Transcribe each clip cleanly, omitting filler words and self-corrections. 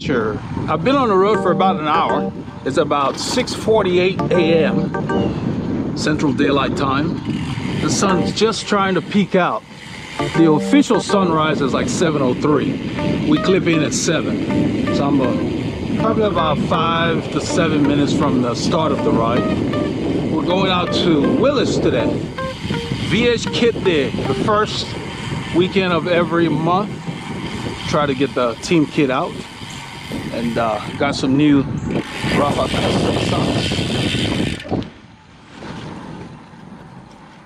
Sure. I've been on the road for about an hour. It's about 6:48 a.m. Central Daylight Time. The sun's just trying to peek out. The official sunrise is like 7:03. We clip in at 7. So I'm probably about 5 to 7 minutes from the start of the ride. We're going out to Willis today. VH Kit Day, the first weekend of every month. Try to get the team kit out. And got some new Rafa socks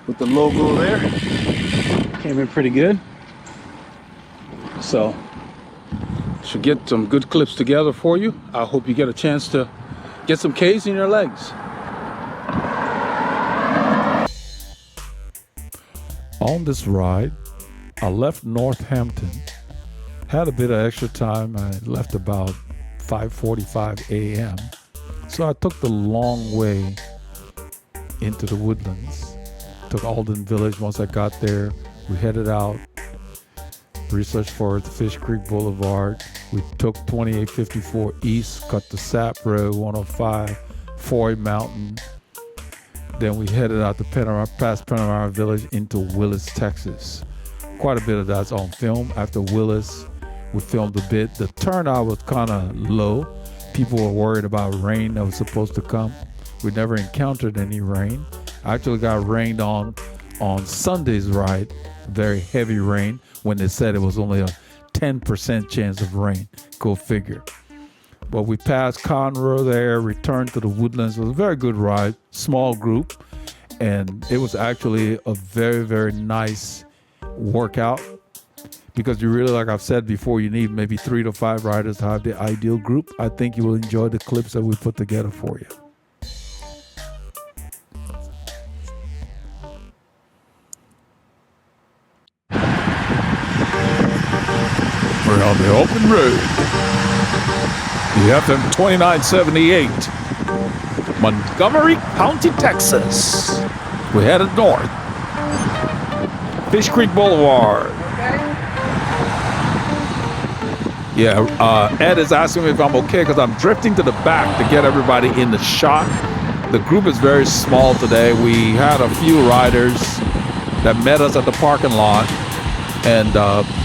with the logo there. Came in pretty good. So should get some good clips together for you. I hope you get a chance to get some K's in your legs. On this ride, I left Northampton. Had a bit of extra time. I left about 5:45 a.m. So I took the long way into the woodlands. Took Alden Village. Once I got there, we headed out, researched for the Fish Creek Boulevard. We took 2854 East, cut the Sap Road, 105, Foy Mountain. Then we headed out to past Panorama Village into Willis, Texas. Quite a bit of that's on film. After Willis, we filmed a bit. The turnout was kind of low. People were worried about rain that was supposed to come. We never encountered any rain. I actually got rained on Sunday's ride, very heavy rain, when they said it was only a 10% chance of rain. Go figure. But we passed Conroe there, returned to the woodlands. It was a very good ride, small group, and it was actually a very, very nice workout. Because you really, like I've said before, you need maybe 3 to 5 riders to have the ideal group. I think you will enjoy the clips that we put together for you. We're on the open road. The FM 2978, Montgomery County, Texas. We're headed north. Fish Creek Boulevard. Yeah, Ed is asking me if I'm okay because I'm drifting to the back to get everybody in the shot. The group is very small today. We had a few riders that met us at the parking lot, and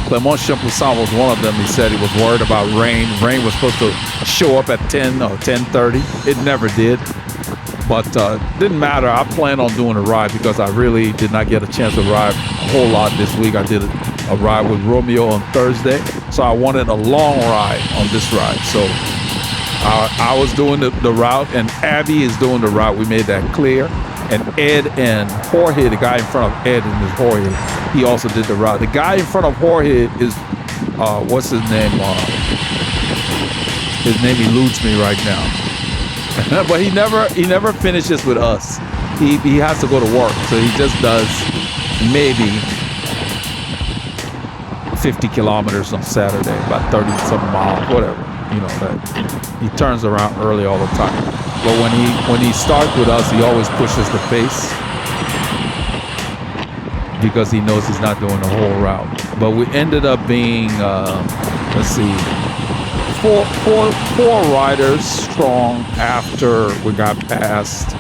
Clement Champoussin was one of them. He said he was worried about rain. Rain was supposed to show up at 10 or 10:30. It never did, but didn't matter. I planned on doing a ride because I really did not get a chance to ride a whole lot this week. I did a ride with Romeo on Thursday, so I wanted a long ride on this ride. So I was doing the route, and Abby is doing the route. We made that clear. And Ed and Jorge, the guy in front of Ed and his Jorge, he also did the route. The guy in front of Jorge is, what's his name? His name eludes me right now. But he never finishes with us. He has to go to work, so he just does maybe 50 kilometers on Saturday, about 30-something miles, whatever. You know, that he turns around early all the time. But when he starts with us, he always pushes the pace because he knows he's not doing the whole route. But we ended up being, let's see, four riders strong after we got past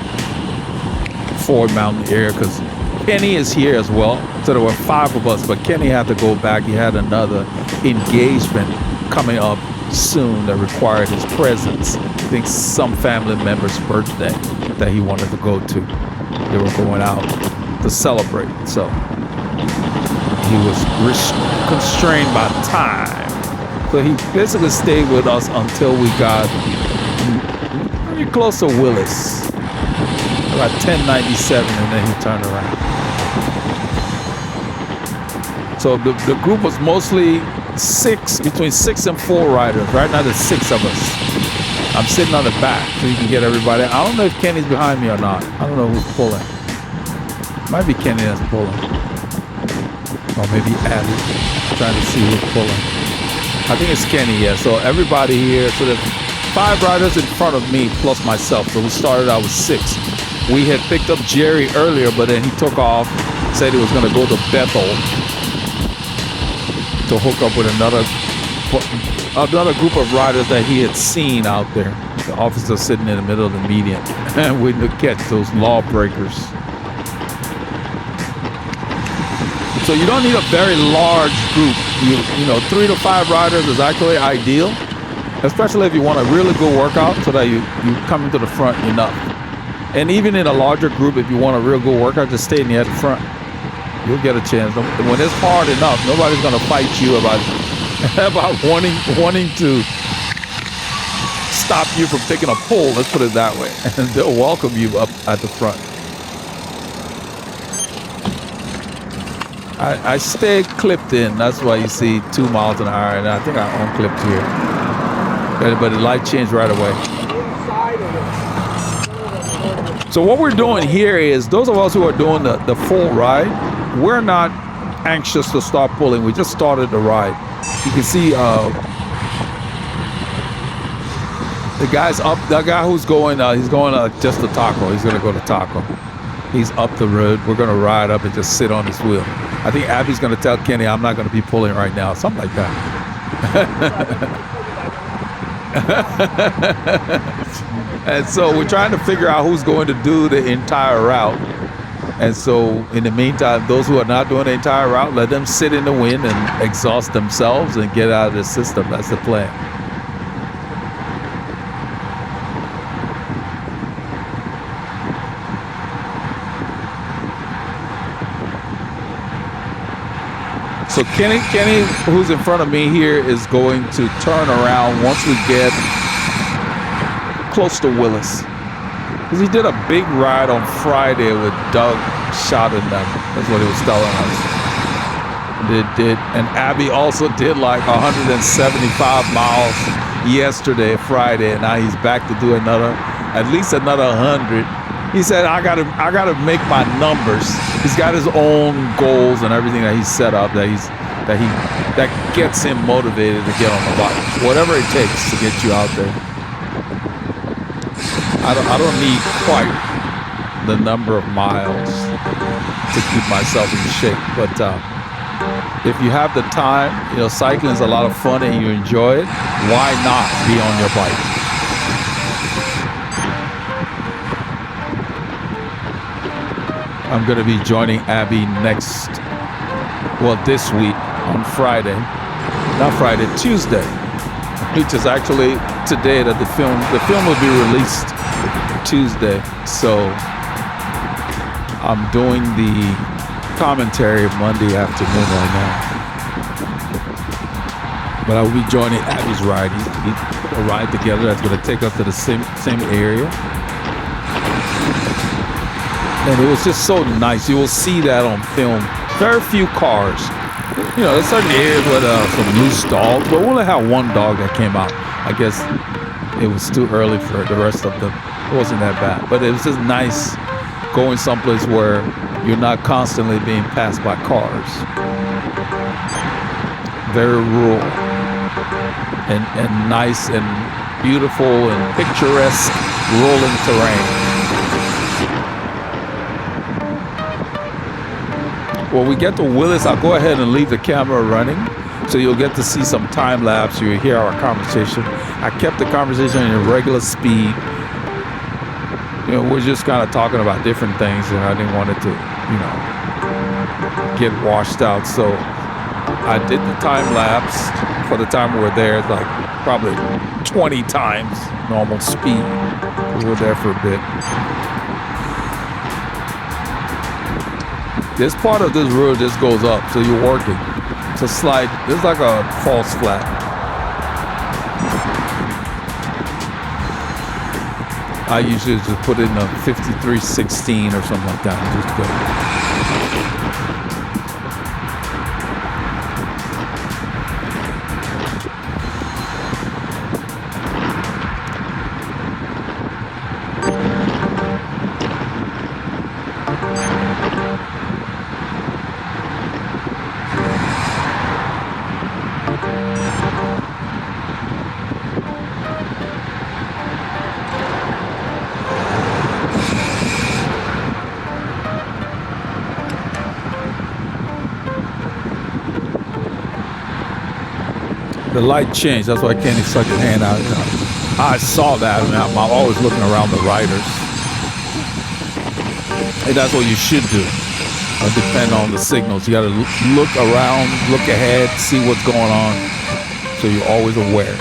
Foy Mountain area, because Kenny is here as well. So there were 5 of us, but Kenny had to go back. He had another engagement coming up soon that required his presence. I think some family member's birthday that he wanted to go to. They were going out to celebrate, so he was constrained by time. So he basically stayed with us until we got pretty close to Willis, about 1097, and then he turned around. So the group was mostly between 6 and 4 riders. Right now there's 6 of us. I'm sitting on the back so you can get everybody. I don't know if Kenny's behind me or not. I don't know who's pulling. Might be Kenny that's pulling. Or maybe Abby. Trying to see who's pulling. I think it's Kenny, yeah. So everybody here, so there's 5 riders in front of me plus myself. So we started out with 6. We had picked up Jerry earlier, but then he took off, said he was going to go to Bethel to hook up with another another group of riders that he had seen out there. The officer sitting in the middle of the median and waiting to catch those lawbreakers. So you don't need a very large group. You know, 3 to 5 riders is actually ideal, especially if you want a really good workout so that you come into the front enough. And even in a larger group, if you want a real good workout, just stay near the front. You'll get a chance. When it's hard enough, nobody's going to fight you about wanting to stop you from taking a pull. Let's put it that way. And they'll welcome you up at the front. I stay clipped in. That's why you see 2 miles an hour, and I think I unclipped here. But the light changed right away. So what we're doing here is, those of us who are doing the full ride, we're not anxious to start pulling. We just started the ride. You can see the guy's up. That guy who's going, he's going just to Taco. He's going to go to Taco. He's up the road. We're going to ride up and just sit on his wheel. I think Abby's going to tell Kenny I'm not going to be pulling right now. Something like that. And so we're trying to figure out who's going to do the entire route. And so in the meantime, those who are not doing the entire route, let them sit in the wind and exhaust themselves and get out of the system. That's the plan. So Kenny, who's in front of me here, is going to turn around once we get close to Willis. Because he did a big ride on Friday with Doug shot in them. That's what he was telling us. And Abby also did like 175 miles yesterday, Friday, and now he's back to do at least another 100. He said, I gotta make my numbers. He's got his own goals and everything that he's set up that gets him motivated to get on the bike. Whatever it takes to get you out there. I don't need quite the number of miles to keep myself in shape, but if you have the time, cycling is a lot of fun and you enjoy it, why not be on your bike? I'm going to be joining Abby this week on Friday. Not Friday, Tuesday, which is actually today that the film will be released Tuesday. So I'm doing the commentary Monday afternoon right now. But I will be joining Abby's ride. A ride together that's going to take us to the same area. And it was just so nice. You will see that on film. Very few cars. There's certain areas with some loose dogs, but we only had one dog that came out. I guess it was too early for the rest of them. It wasn't that bad. But it was just nice going someplace where you're not constantly being passed by cars. Very rural and nice and beautiful and picturesque rolling terrain. When we get to Willis, I'll go ahead and leave the camera running, so you'll get to see some time lapse. You'll hear our conversation. I kept the conversation in regular speed. We're just kind of talking about different things, and I didn't want it to, get washed out. So I did the time lapse for the time we were there, like probably 20 times normal speed. We were there for a bit. This part of this road just goes up, so you're working. It's a slide. It's like a false flat. I usually just put in a 5316 or something like that and just go. The light changed. That's why Kenny stuck his hand out. I saw that. I mean, I'm always looking around the riders. And that's what you should do. Depend on the signals. You got to look around, look ahead, see what's going on, so you're always aware.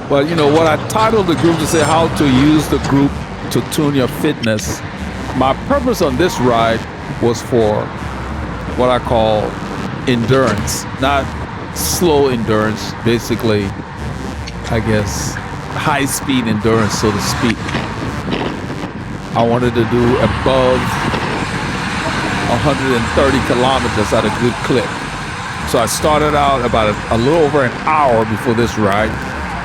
But you know what, I titled the group to say how to use the group to tune your fitness. My purpose on this ride was for what I call endurance, not slow endurance, basically, I guess, high-speed endurance, so to speak. I wanted to do above 130 kilometers at a good clip. So I started out about a little over an hour before this ride,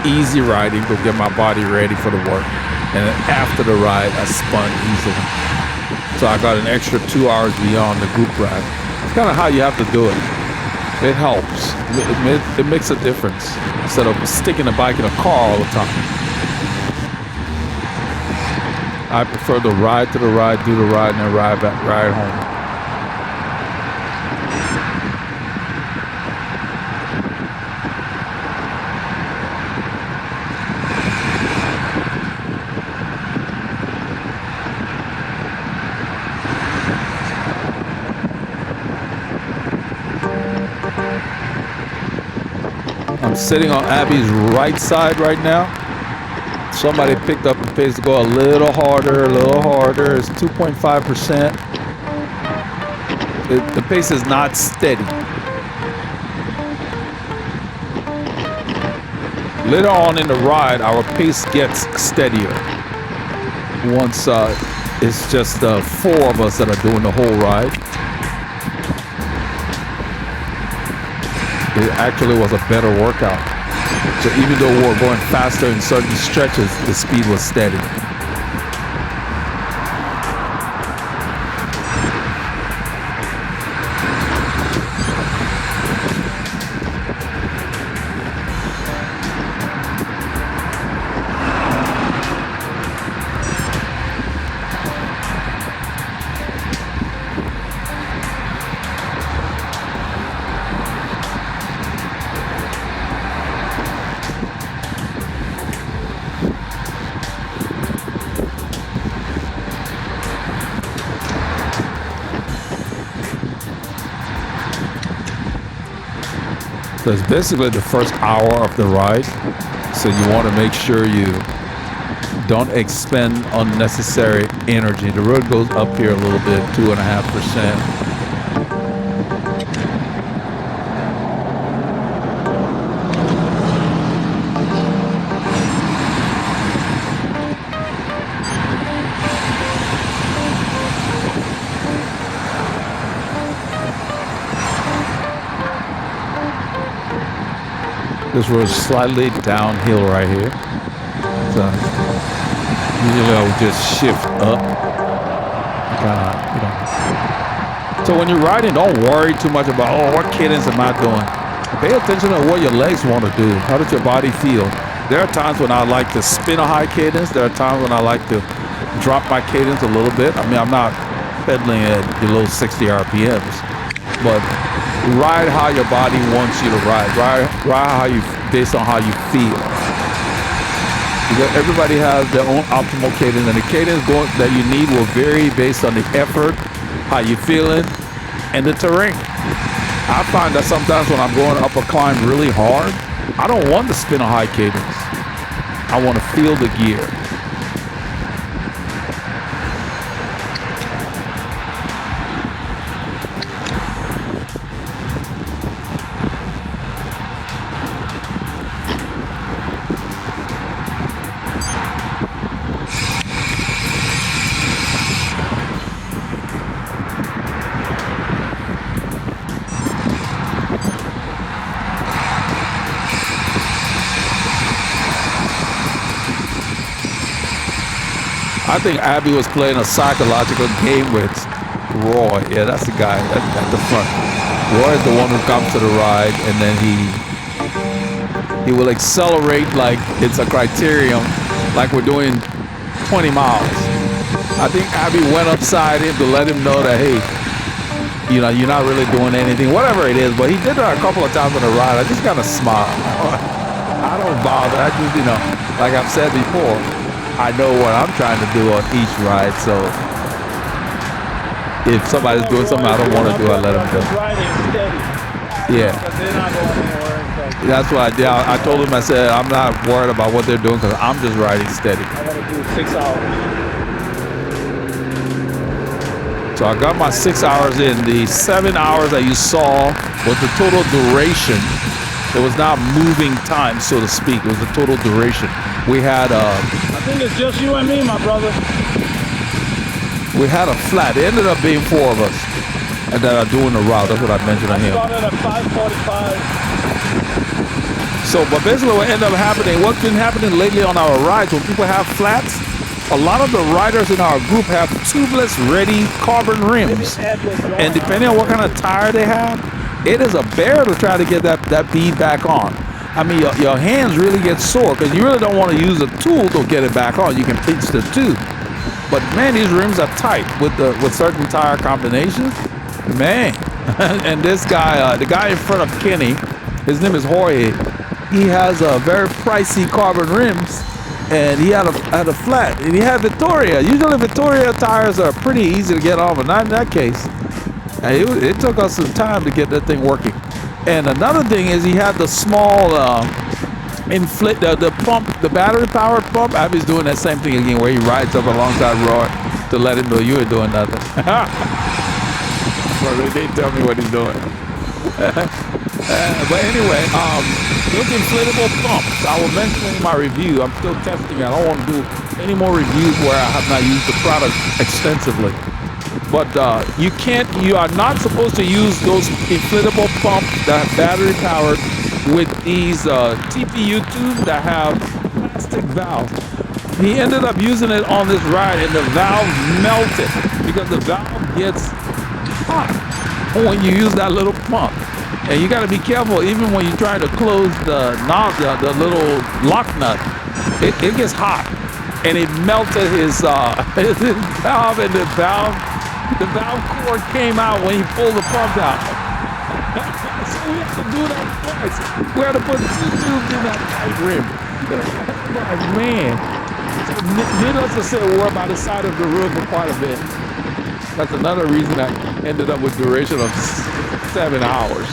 easy riding to get my body ready for the work. And then after the ride, I spun easily. So I got an extra 2 hours beyond the group ride. It's kind of how you have to do it. It helps. It makes a difference instead of sticking the bike in a car all the time. I prefer to ride to the ride, do the ride, and then ride back, ride home. I'm sitting on Abby's right side right now. Somebody picked up the pace to go a little harder, It's 2.5%. The pace is not steady. Later on in the ride, our pace gets steadier. Once it's just 4 of us that are doing the whole ride. It actually was a better workout. So even though we were going faster in certain stretches, the speed was steady. So it's basically the first hour of the ride. So you want to make sure you don't expend unnecessary energy. The road goes up here a little bit, 2.5%. This road is slightly downhill right here. So usually I would just shift up. So when you're riding, don't worry too much about, oh, what cadence am I doing? Pay attention to what your legs want to do. How does your body feel? There are times when I like to spin a high cadence. There are times when I like to drop my cadence a little bit. I mean, I'm not pedaling at below 60 RPMs, but ride how your body wants you to ride. Ride how you, based on how you feel. Because everybody has their own optimal cadence, and the cadence that you need will vary based on the effort, how you feeling, and the terrain. I find that sometimes when I'm going up a climb really hard, I don't want to spin a high cadence. I want to feel the gear. I think Abby was playing a psychological game with Roy. Yeah, that's the guy at the front. Roy is the one who comes to the ride, and then he will accelerate like it's a criterion, like we're doing 20 miles. I think Abby went upside him to let him know that, hey, you know, you're not really doing anything, whatever it is. But he did that a couple of times on the ride. I just kind of smile. I don't bother. I just, you know, like I've said before, I know what I'm trying to do on each ride. So if somebody's doing something I don't want to do, I let them do. Yeah. That's what I did. I told him, I said, I'm not worried about what they're doing because I'm just riding steady. I want to do 6 hours. So I got my 6 hours in. The 7 hours that you saw was the total duration. It was not moving time, so to speak. It was the total duration. We had I think it's just you and me, my brother. We had a flat. It ended up being 4 of us and that are doing the route. That's what I mentioned on him. Started at 5:45. So, but basically what ended up happening, what's been happening lately on our rides, when people have flats, a lot of the riders in our group have tubeless ready carbon rims. And depending on what kind of tire they have, it is a bear to try to get that bead back on. I mean, your hands really get sore because you really don't want to use a tool to get it back on. You can pinch the tube. But man, these rims are tight with certain tire combinations. Man, and this guy, the guy in front of Kenny, his name is Jorge. He has a very pricey carbon rims, and he had a flat, and he had Vittoria. Usually Vittoria tires are pretty easy to get on, but not in that case. And it took us some time to get that thing working. And another thing is he had the small the pump, the battery powered pump. Abby's doing that same thing again, where he rides up alongside Roy to let him know you ain't doing nothing. But they tell me what he's doing. But anyway, those inflatable pumps, I will mention in my review. I'm still testing it. I don't want to do any more reviews where I have not used the product extensively. But you are not supposed to use those inflatable pumps that are battery powered with these TPU tubes that have plastic valves. He ended up using it on this ride and the valve melted because the valve gets hot when you use that little pump. And you got to be careful even when you're trying to close the knob, the little lock nut. It gets hot, and it melted his valve, and the valve cord came out when he pulled the pump out. So we have to do that twice. We had to put 2 tubes in that tight rim. Oh, man. Needless to say, we're by the side of the road for quite a bit. That's another reason I ended up with duration of 7 hours.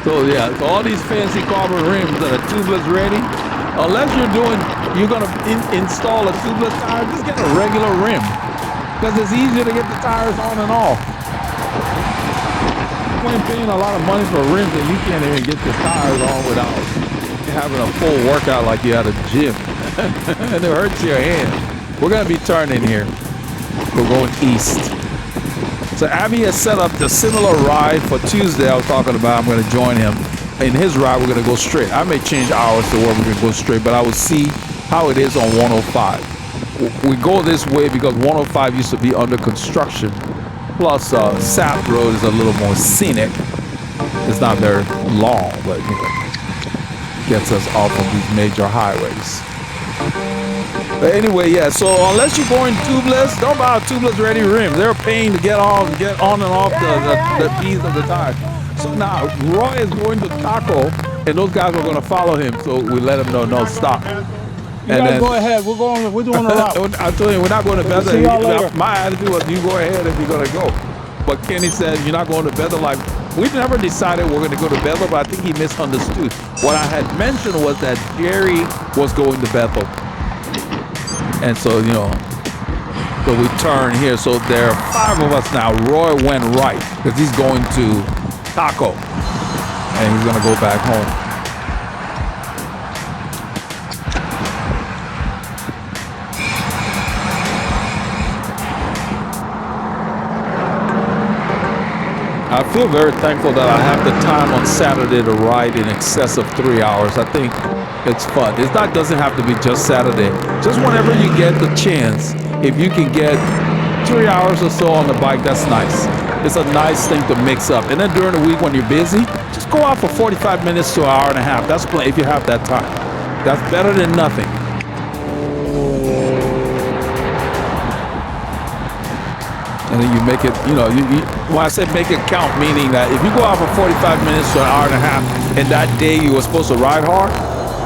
So yeah, so all these fancy carbon rims that are tubeless ready, unless you're gonna install a tubeless tire, just get a regular rim, because it's easier to get the tires on and off. You ain't paying a lot of money for rims and you can't even get the tires on without having a full workout like you at a gym. And it hurts your hand. We're gonna be turning here. We're going east. So Abby has set up the similar ride for Tuesday I was talking about. I'm going to join him. In his ride, we're going to go straight. I may change hours to where we're going to go straight, but I will see how it is on 105. We go this way because 105 used to be under construction. Plus, Sap Road is a little more scenic. It's not very long, but you know, gets us off of these major highways. But anyway, yeah, so unless you're going tubeless, don't buy a tubeless ready rim. They're paying to get on and off the beads of the tire. So now Roy is going to Taco, and those guys are going to follow him. So we let him know, no, stop. You guys go ahead. We're doing a route. I told you, we're not going to Bethel. See y'all later. My attitude was, you go ahead if you're going to go. But Kenny said, you're not going to Bethel. Like, we never decided we're going to go to Bethel, but I think he misunderstood. What I had mentioned was that Jerry was going to Bethel. And so, you know, so we turn here. So there are 5 of us now. Roy went right because he's going to Taco. And he's going to go back home. I feel very thankful that I have the time on Saturday to ride in excess of 3 hours. I think it's fun. Doesn't have to be just Saturday. Just whenever you get the chance, if you can get 3 hours or so on the bike, that's nice. It's a nice thing to mix up. And then during the week when you're busy, just go out for 45 minutes to an hour and a half. That's plenty if you have that time. That's better than nothing. and then you make it, when I say make it count, meaning that if you go out for 45 minutes to an hour and a half, and that day you were supposed to ride hard,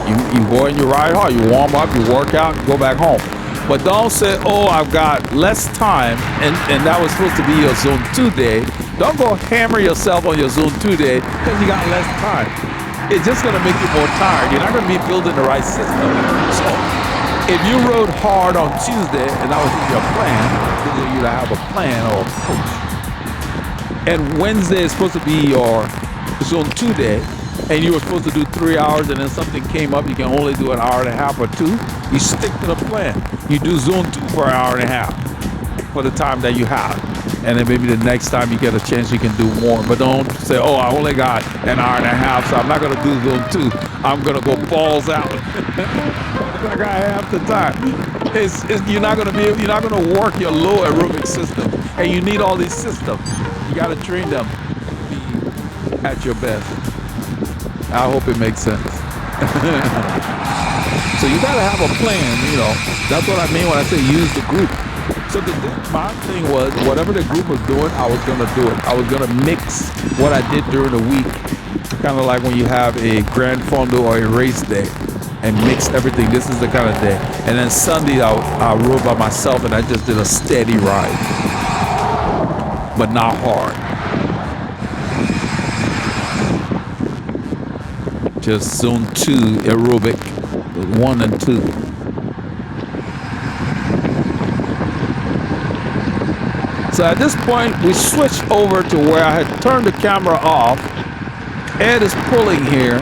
you go and you ride hard, you warm up, you work out, you go back home. But don't say, oh, I've got less time, and that was supposed to be your zone 2 day. Don't go hammer yourself on your zone 2 day because you got less time. It's just going to make you more tired. You're not going to be building the right system. So if you rode hard on Tuesday, and that was your plan, you to have a plan or a coach. And Wednesday is supposed to be your zone 2 day, and you were supposed to do 3 hours, and then something came up, you can only do an hour and a half or 2. You stick to the plan. You do zone 2 for an hour and a half for the time that you have. And then maybe the next time you get a chance, you can do more. But don't say, oh, I only got an hour and a half, so I'm not going to do zone 2. I'm going to go balls out. I got half the time. You're not going to work your low aerobic system. And you need all these systems. You got to train them to be at your best. I hope it makes sense. So you got to have a plan, That's what I mean when I say use the group. So my thing was, whatever the group was doing, I was going to do it. I was going to mix what I did during the week, kind of like when you have a grand fondo or a race day, and mix everything. This is the kind of day. And then Sunday, I rode by myself, and I just did a steady ride, but not hard. Just zone 2 aerobic, 1 and 2. So at this point, we switched over to where I had turned the camera off. Ed is pulling here.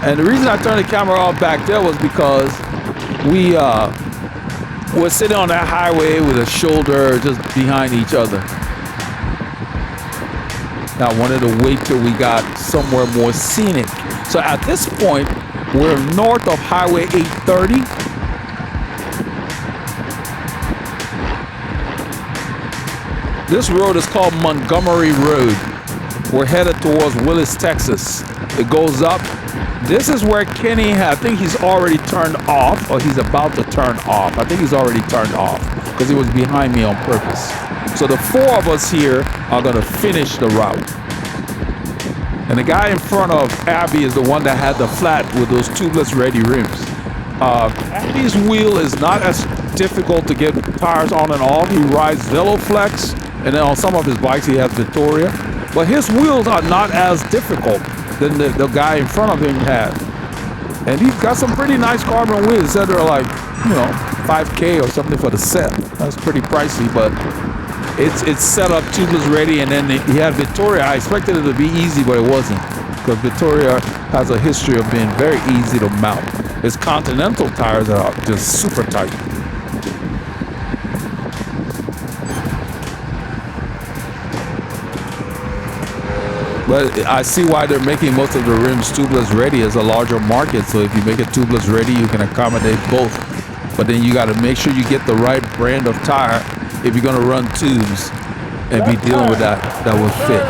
And the reason I turned the camera off back there was because we were sitting on that highway with a shoulder just behind each other. Now I wanted to wait till we got somewhere more scenic. So at this point, we're north of Highway 830. This road is called Montgomery Road. We're headed towards Willis, Texas. It goes up. This is where Kenny, I think he's already turned off, or he's about to turn off. I think he's already turned off because he was behind me on purpose. So the 4 of us here are going to finish the route. And the guy in front of Abby is the one that had the flat with those tubeless ready rims. Abby's wheel is not as difficult to get tires on and off. He rides Veloflex, and then on some of his bikes he has Vittoria. But his wheels are not as difficult than the guy in front of him had. And he's got some pretty nice carbon wheels. He said they're like, $5K or something for the set. That's pretty pricey, but it's set up tubeless ready, and then he had Vittoria. I expected it to be easy, but it wasn't, because Vittoria has a history of being very easy to mount. His Continental tires are just super tight. But I see why they're making most of the rims tubeless ready as a larger market. So if you make it tubeless ready, you can accommodate both. But then you got to make sure you get the right brand of tire if you're going to run tubes and be dealing with that will fit.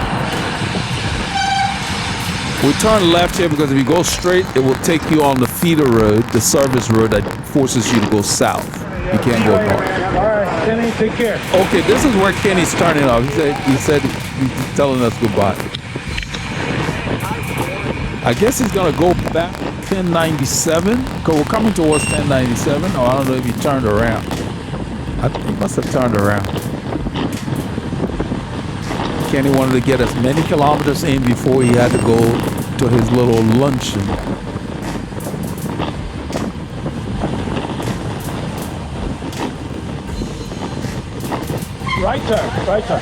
We turn left here because if you go straight, it will take you on the feeder road, the service road that forces you to go south. You can't go north. All right, Kenny, take care. Okay, this is where Kenny's turning off. He said he's telling us goodbye. I guess he's gonna go back 1097, because we're coming towards 1097. Oh, I don't know if he turned around. I think he must have turned around. Kenny wanted to get as many kilometers in before he had to go to his little luncheon. Right turn.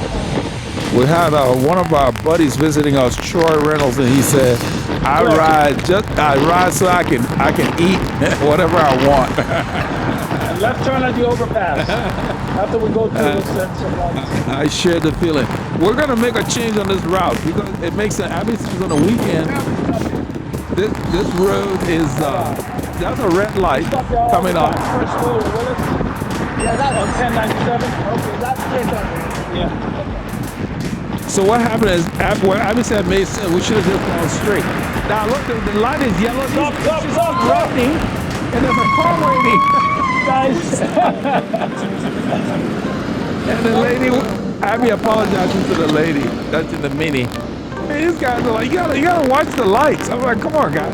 We had one of our buddies visiting us, Troy Reynolds, and he said, I ride so I can eat whatever I want. Left turn at the overpass. After we go through this lights. I share the feeling. We're gonna make a change on this route because it makes sense. At least on the weekend. This road is there's a red light coming up. First road, Willis. Yeah, that's on 1097. Okay, that's straight up. Yeah. So what happened is, where Abby said made sense, we should have just gone straight. Now look, the light is yellow. Stop. Running, and there's a car waiting. Guys. And the lady, Abby apologizing to the lady that's in the Mini. Hey, these guys are like, you gotta watch the lights. I'm like, come on, guys.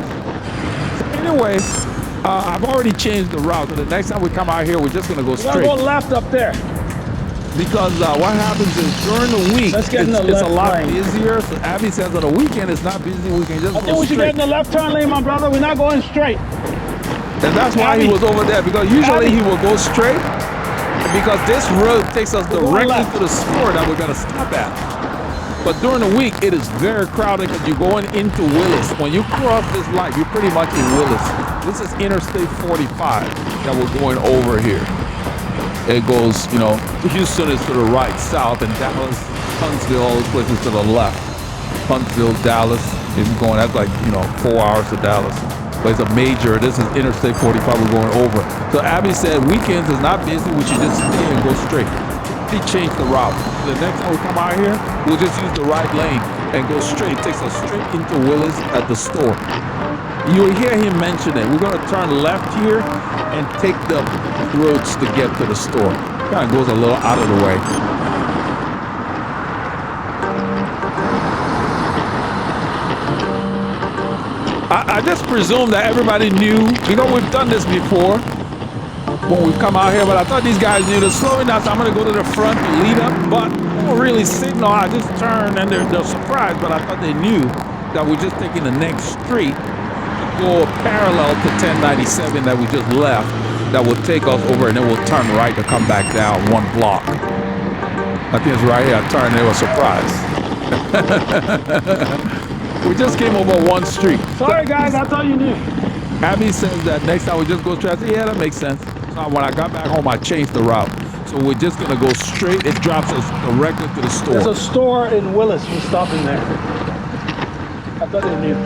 So anyway, I've already changed the route. So the next time we come out here, we're just gonna go We're straight. gonna go left up there. Because what happens is during the week, Let's get in the it's a left lot lane. busier. So Abby says on the weekend it's not busy. We can just I go think we should get straight. in the left turn lane, my brother. We're not going straight. And that's why he Abby. was over there. Because usually he will go straight. Because this road takes us going directly left. to the store that we're gonna stop at. But during the week, it is very crowded because you're going into Willis. When you cross this light, you're pretty much in Willis. This is Interstate 45 that we're going over here. It goes, you know, Houston is to the right, south, and Dallas, Huntsville, all those places to the left. Huntsville, Dallas, if you're going, that's like, you know, 4 hours to Dallas. But it's a major, this is Interstate 45 we're going over. So Abby said weekends is not busy, we should just stay and go straight. He changed the route. The next time we come out here, we'll just use the right lane and go straight. It takes us straight into Willis at the store. You'll hear him mention it. We're gonna turn left here and take the roads to get to the store. Kind of goes a little out of the way. I just presume that everybody knew, because we've done this before when we've come out here, but I thought these guys knew to slow it down, so I'm gonna go to the front to lead up, but they don't really signal. I just turn and they're surprised, but I thought they knew that we're just taking the next street to go parallel to 1097 that we just left, that will take us over, and then we'll turn right to come back down 1 block. I think it's right here. I turned and they were surprised. We just came over 1 street. Sorry, guys. I thought you knew. Abby says that next time we just go straight. I said, yeah, that makes sense. So when I got back home, I changed the route. So we're just gonna go straight. It drops us directly to the store. There's a store in Willis. We're stopping there. I thought you knew.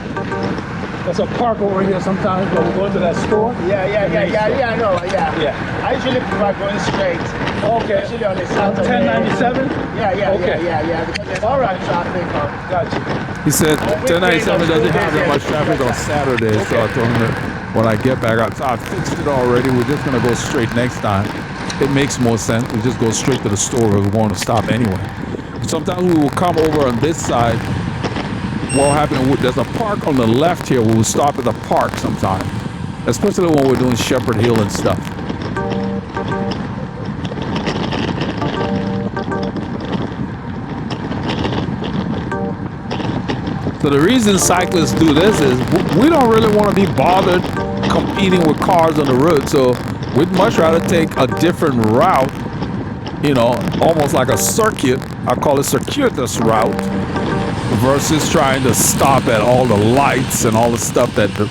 There's a park over here sometimes, but we're going to that store. Yeah, I know, yeah. Yeah. I usually prefer going straight. Okay. Especially on the Saturday. 1097? Yeah, Okay. because there's All all right. right traffic. Gotcha. He said 1097 doesn't have that much traffic on Saturday, so I told him that when I get back out, so I fixed it already. We're just gonna go straight next time. It makes more sense. We just go straight to the store where we want to stop anyway. Sometimes we will come over on this side. What will happen? There's a park on the left here. We will stop at the park sometime, especially when we're doing Shepherd Hill and stuff. So the reason cyclists do this is we don't really want to be bothered competing with cars on the road. So we'd much rather take a different route, you know, almost like a circuit. I call it circuitous route, versus trying to stop at all the lights and all the stuff that the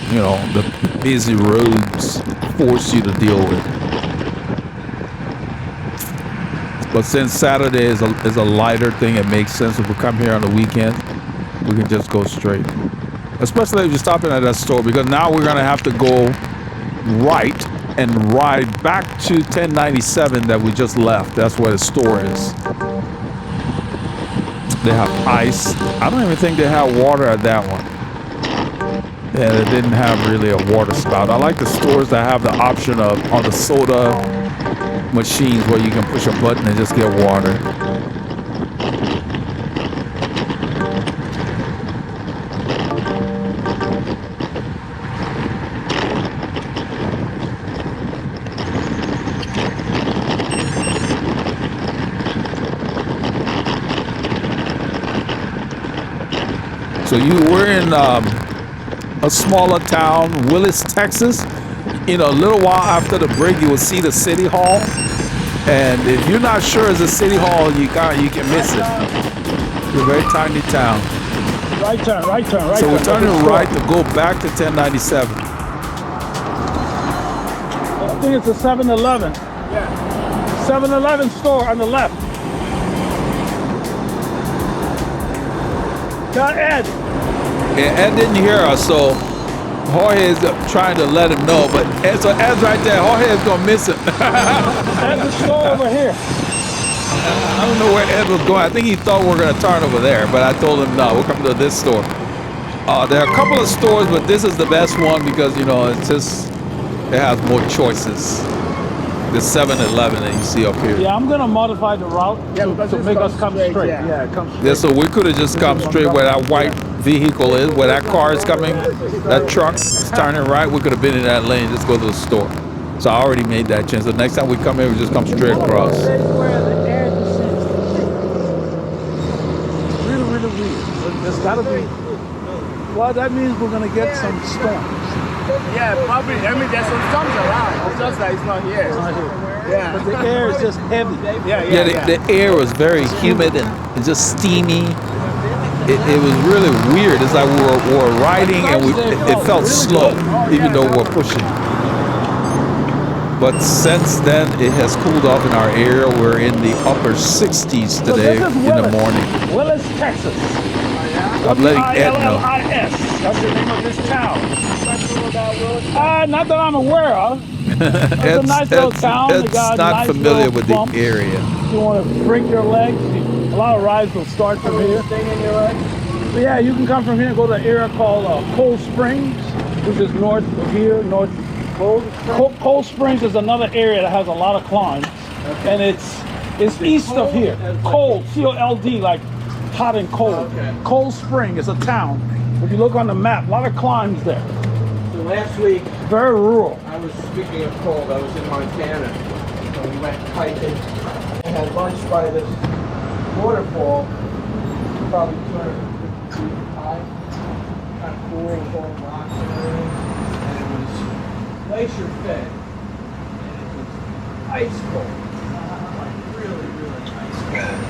busy roads force you to deal with. But since Saturday is a lighter thing, it makes sense. If we come here on the weekend, we can just go straight. Especially if you're stopping at that store, because now we're gonna have to go right and ride back to 1097 that we just left. That's where the store is. They have ice. I don't even think they have water at that one. Yeah, they didn't have really a water spout. I like the stores that have the option of on the soda machines where you can push a button and just get water. So you were in a smaller town, Willis, Texas. In a little while after the break, you will see the city hall. And if you're not sure it's a city hall, you can miss it. It's a very tiny town. Right turn. So we're turning right to go back to 1097. I think it's a 7-Eleven. Yeah. 7-Eleven store on the left. Got Ed. And Ed didn't hear us, so Jorge is trying to let him know. But Ed's right there. Jorge is going to miss him. Ed's the store over here. I don't know where Ed was going. I think he thought we were going to turn over there, but I told him no, we'll come to this store. There are a couple of stores, but this is the best one because, you know, it has more choices. the 7-Eleven that you see up here. Yeah, I'm gonna modify the route Yeah, because to this make us comes come straight, straight. yeah. Yeah, come straight. Yeah, so we could have just come straight where that white vehicle is, where that car is coming, that truck is turning right. We could have been in that lane, just go to the store. So I already made that change. So next time we come here, we just come straight across. Days where the air descends thick. Really, really weird. There's gotta be. Well, that means we're gonna get some storms. Yeah, probably. I mean, there's some storms around. It's just that it's not here. It's not here. Yeah. But the air is just heavy. Yeah, the air was very humid and just steamy. It was really weird. It's like we were riding and it felt slow, even though we're pushing. But since then, it has cooled off in our area. We're in the upper 60s today in the morning. Willis, Texas. I'm letting Ed know. Willis. That's the name of this town. Not that I'm aware of. It's a nice little town. They Ed's got not nice familiar little with the bumps. area. If you want to break your legs, a lot of rides will start from here. But yeah, you can come from here and go to an area called Cold Springs, which is north of here. Cold Springs is another area that has a lot of climbs, and it's east of here. Cold, C-O-L-D, like hot and cold. Cold Spring is a town. If you look on the map, a lot of climbs there. So last week, Very rural. I was, speaking of cold, I was in Montana. So we went hiking and had lunch by this waterfall, probably 250 feet high. Kind of cool, with all rocks and everything. And it was glacier fed. And it was ice cold. Like really, really ice cold.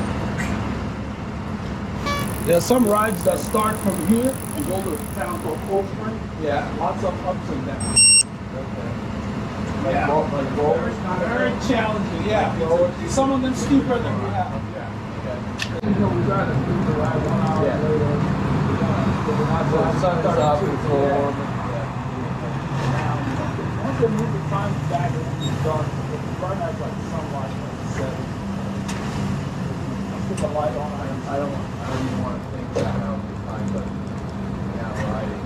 There's some rides that start from here and go to a town called Cold Spring. Yeah. Lots of ups and downs. Okay. Yeah. Like boulders? Very challenging, yeah. Some of them steeper than we have. Yeah. You know, we got to do the ride 1 hour Yeah. later. So the sun's up, it's warm. Once they move the time back, it's dark. Right now it's like sunlight, like 7. Put the light on. I don't even want to think about how the time, but now riding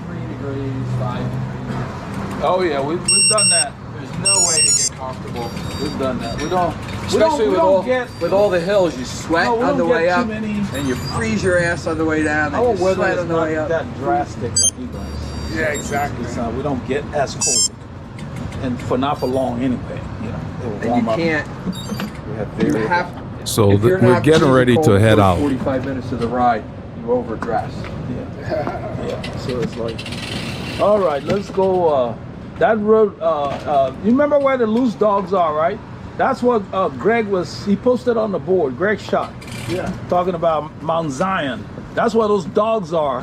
3 degrees, 5 degrees. Oh yeah, we've done that. There's no way to get comfortable. We've done that. We don't. Especially we don't get- with all the hills, you sweat No, we on don't the get way too up, many- and you freeze your ass on the way down, and Our you weather sweat is on the not way up. that drastic like you guys. Yeah, exactly. It's not, we don't get as cold, and not for long anyway. You know, it will And warm you up. can't. You have. So if you're we're not getting freezing ready cold to head for out. 45 minutes of the ride, you overdress. Yeah, so it's like, all right, let's go. That road, you remember where the loose dogs are, right? That's what Greg he posted on the board. Greg shot. Yeah. Talking about Mount Zion. That's where those dogs are.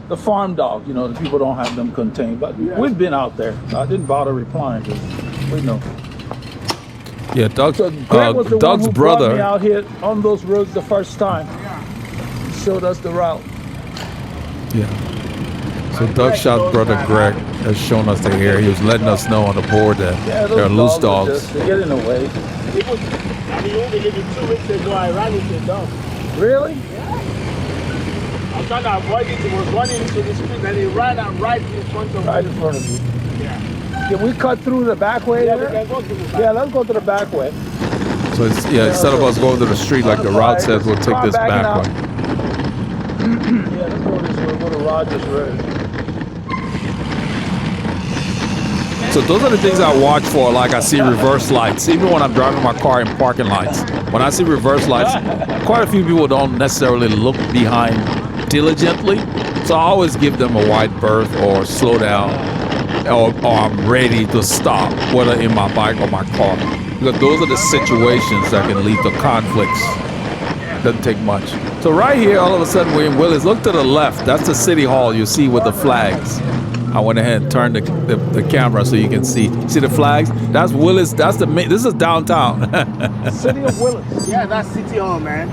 The farm dog, you know, the people don't have them contained. But we've been out there. I didn't bother replying because we know. Yeah, Doug, So Greg was the one Doug's who brought me brother. out here on those roads the first time. He showed us the route. Yeah. So Doug Shot's brother Greg has shown us the area. He was letting us know on the board that Those there are loose are dogs. just- they get in the way. Only 2 weeks ago, I ran into a dog. Really? I was trying to avoid it. He was running into the street, and he ran and right in front of Right me. in front of you. Yeah. Can we cut through the back way Yeah, we there? can go to the back. Yeah, let's go to the back way. So it's, instead of us going to the street like the route says, we'll take this back way. Yeah, let's go this way. Go to Rogers Road. So those are the things I watch for. Like I see reverse lights, even when I'm driving my car in parking lights. When I see reverse lights, quite a few people don't necessarily look behind diligently. So I always give them a wide berth or slow down, or I'm ready to stop, whether in my bike or my car. Because those are the situations that can lead to conflicts. Doesn't take much. So right here, all of a sudden we're in Willis. Look to the left. That's the city hall you see with the flags. I went ahead and turned the camera so you can see. See the flags? That's Willis. That's the main. This is downtown. City of Willis. Yeah, that's City Hall, man.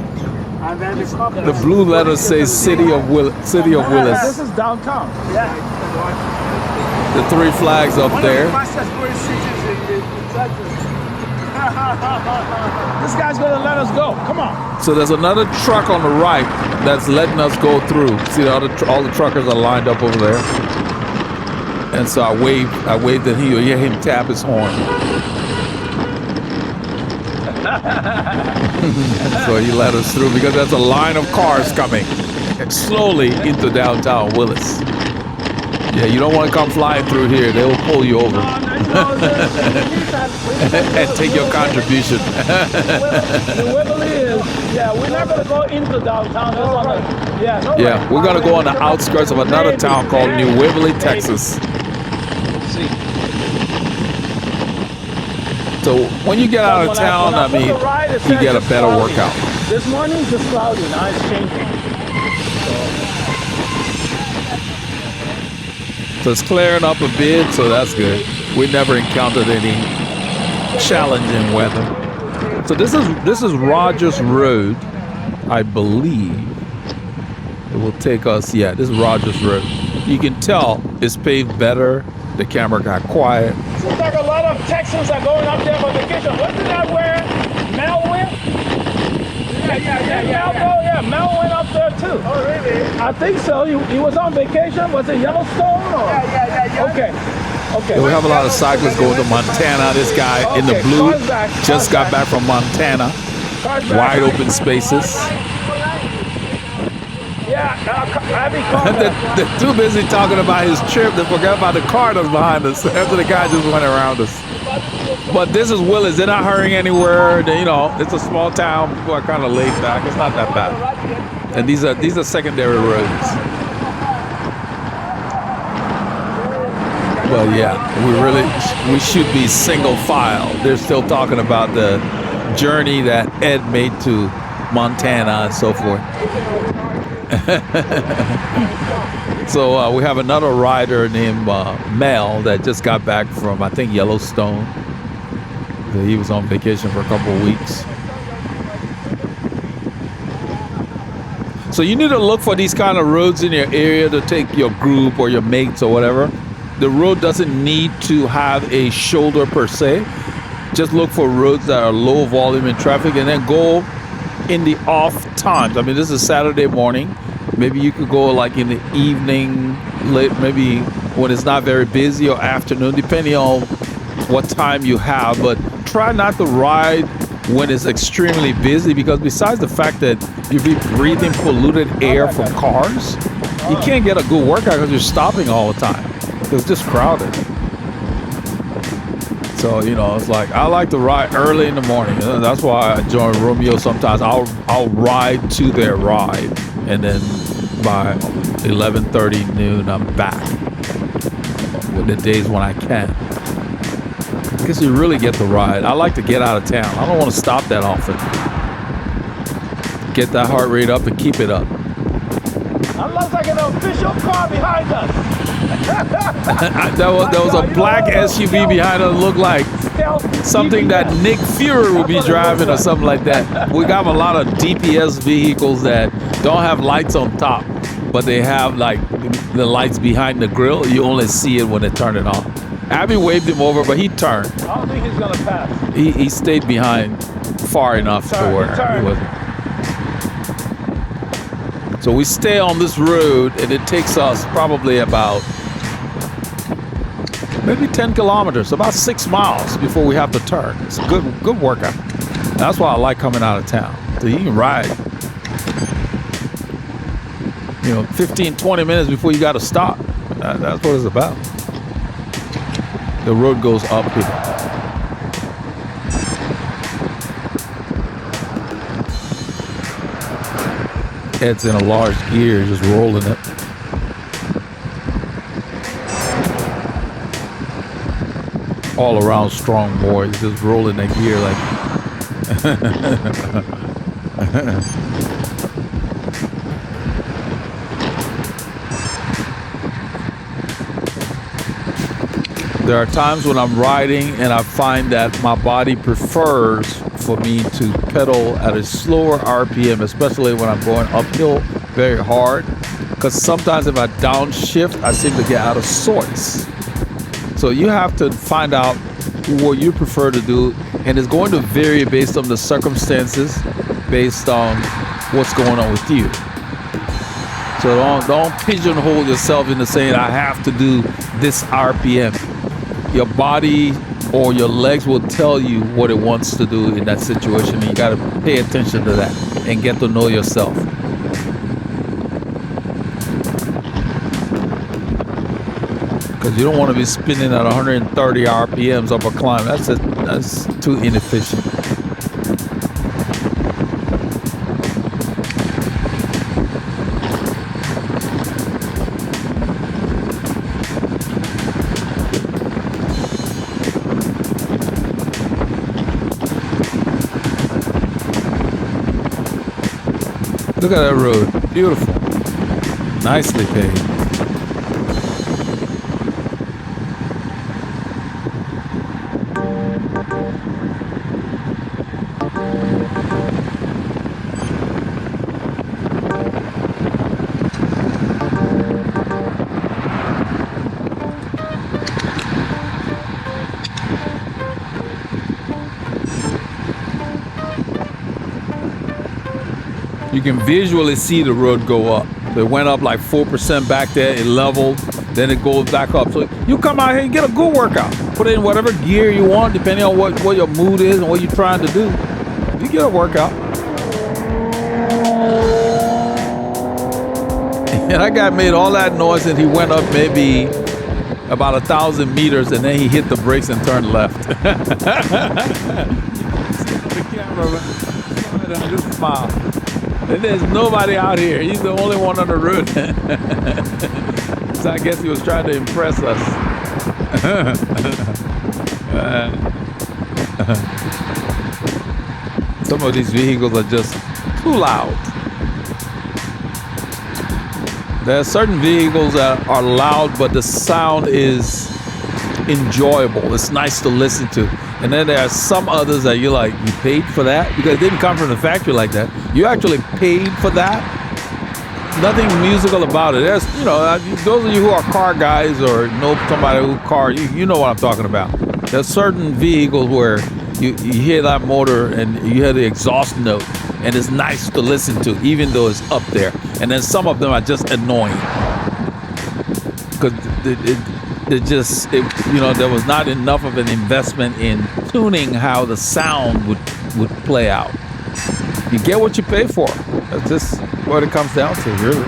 And then the company. The blue letters say City of Willis. City of This Willis. is downtown. Yeah. The 3 flags up One there. of the fastest growing cities in Texas. This guy's gonna let us go. Come on. So there's another truck on the right that's letting us go through. See, all the truckers are lined up over there. And so I waved at him. You hear him tap his horn. So he let us through because there's a line of cars coming slowly into downtown Willis. Yeah, you don't want to come flying through here. They will pull you over and take your contribution. The Waverly is, yeah, we're not going to go into downtown. Yeah, we're going to go on the outskirts of another town called New Waverly, Texas. So when you get out of town, I mean, you get a better workout. This morning it's just cloudy, now it's changing. So it's clearing up a bit, so that's good. We never encountered any challenging weather. So this is Rogers Road, I believe. It will take us, yeah, this is Rogers Road. You can tell it's paved better. The camera got quiet. Seems like a lot of Texans are going up there for vacation. Wasn't that where Mel went? Yeah, Mel went up there too. Oh, really? I think so. He was on vacation. Was it Yellowstone or? Yeah. Okay. We have a lot of cyclists going to Montana. This guy in the blue just got back from Montana. Wide open spaces. Yeah, Abby called They're too busy talking about his trip. They forgot about the car that's behind us after the guy just went around us. But this is Willis. They're not hurrying anywhere. They, it's a small town. People are kind of laid back. It's not that bad. And these are secondary roads. Well, yeah, we should be single file. They're still talking about the journey that Ed made to Montana and so forth. So we have another rider named Mel that just got back from, I think, Yellowstone. He was on vacation for a couple of weeks. So you need to look for these kind of roads in your area to take your group or your mates or whatever. The road doesn't need to have a shoulder per se. Just look for roads that are low volume in traffic and then go in the off times. I mean, this is Saturday morning. Maybe you could go like in the evening, late, maybe when it's not very busy, or afternoon, depending on what time you have. But try not to ride when it's extremely busy, because besides the fact that you'll be breathing polluted air from cars, you can't get a good workout because you're stopping all the time. It's just crowded. So, it's like, I like to ride early in the morning. That's why I join Romeo sometimes. I'll ride to their ride, and then by 11:30 noon, I'm back. With the days when I can. Because you really get the ride. I like to get out of town. I don't want to stop that often. Get that heart rate up and keep it up. That looks like an official car behind us. There was a black SUV behind us. Looked like something that Nick Fury would be driving or something like that. We got a lot of DPS vehicles that don't have lights on top, but they have like the lights behind the grill. You only see it when they turn it on. Abby waved him over, but he turned. I don't think he's gonna pass. He stayed behind far enough to where he wasn't. So we stay on this road, and it takes us probably about maybe 10 kilometers, about 6 miles before we have to turn. It's a good workout. That's why I like coming out of town. So you can ride, 15, 20 minutes before you got to stop. That's what it's about. The road goes uphill. Ed's in a large gear, just rolling it. All around strong boy, just rolling that gear like. There are times when I'm riding and I find that my body prefers for me to pedal at a slower RPM, especially when I'm going uphill very hard, because sometimes if I downshift, I seem to get out of sorts. So you have to find out what you prefer to do, and it's going to vary based on the circumstances, based on what's going on with you. So don't pigeonhole yourself into saying I have to do this RPM. Your body or your legs will tell you what it wants to do in that situation. And you got to pay attention to that and get to know yourself. Because you don't want to be spinning at 130 RPMs up a climb. That's too inefficient. Look at that road. Beautiful. Nicely paved. You can visually see the road go up. It went up like 4% back there, it leveled, then it goes back up. So you come out here and get a good workout. Put in whatever gear you want, depending on what your mood is and what you're trying to do. You get a workout. And that guy made all that noise and he went up maybe about 1,000 meters and then he hit the brakes and turned left. The camera, just smile. And there's nobody out here. He's the only one on the road. So I guess he was trying to impress us. Some of these vehicles are just too loud. There are certain vehicles that are loud, but the sound is enjoyable. It's nice to listen to. And then there are some others that you're like, you paid for that? Because it didn't come from the factory like that. You actually paid for that? Nothing musical about it. There's, those of you who are car guys or know somebody who you know what I'm talking about. There's certain vehicles where you hear that motor and you hear the exhaust note and it's nice to listen to, even though it's up there. And then some of them are just annoying. Because there was not enough of an investment in tuning how the sound would play out. You get what you pay for. That's just what it comes down to, really.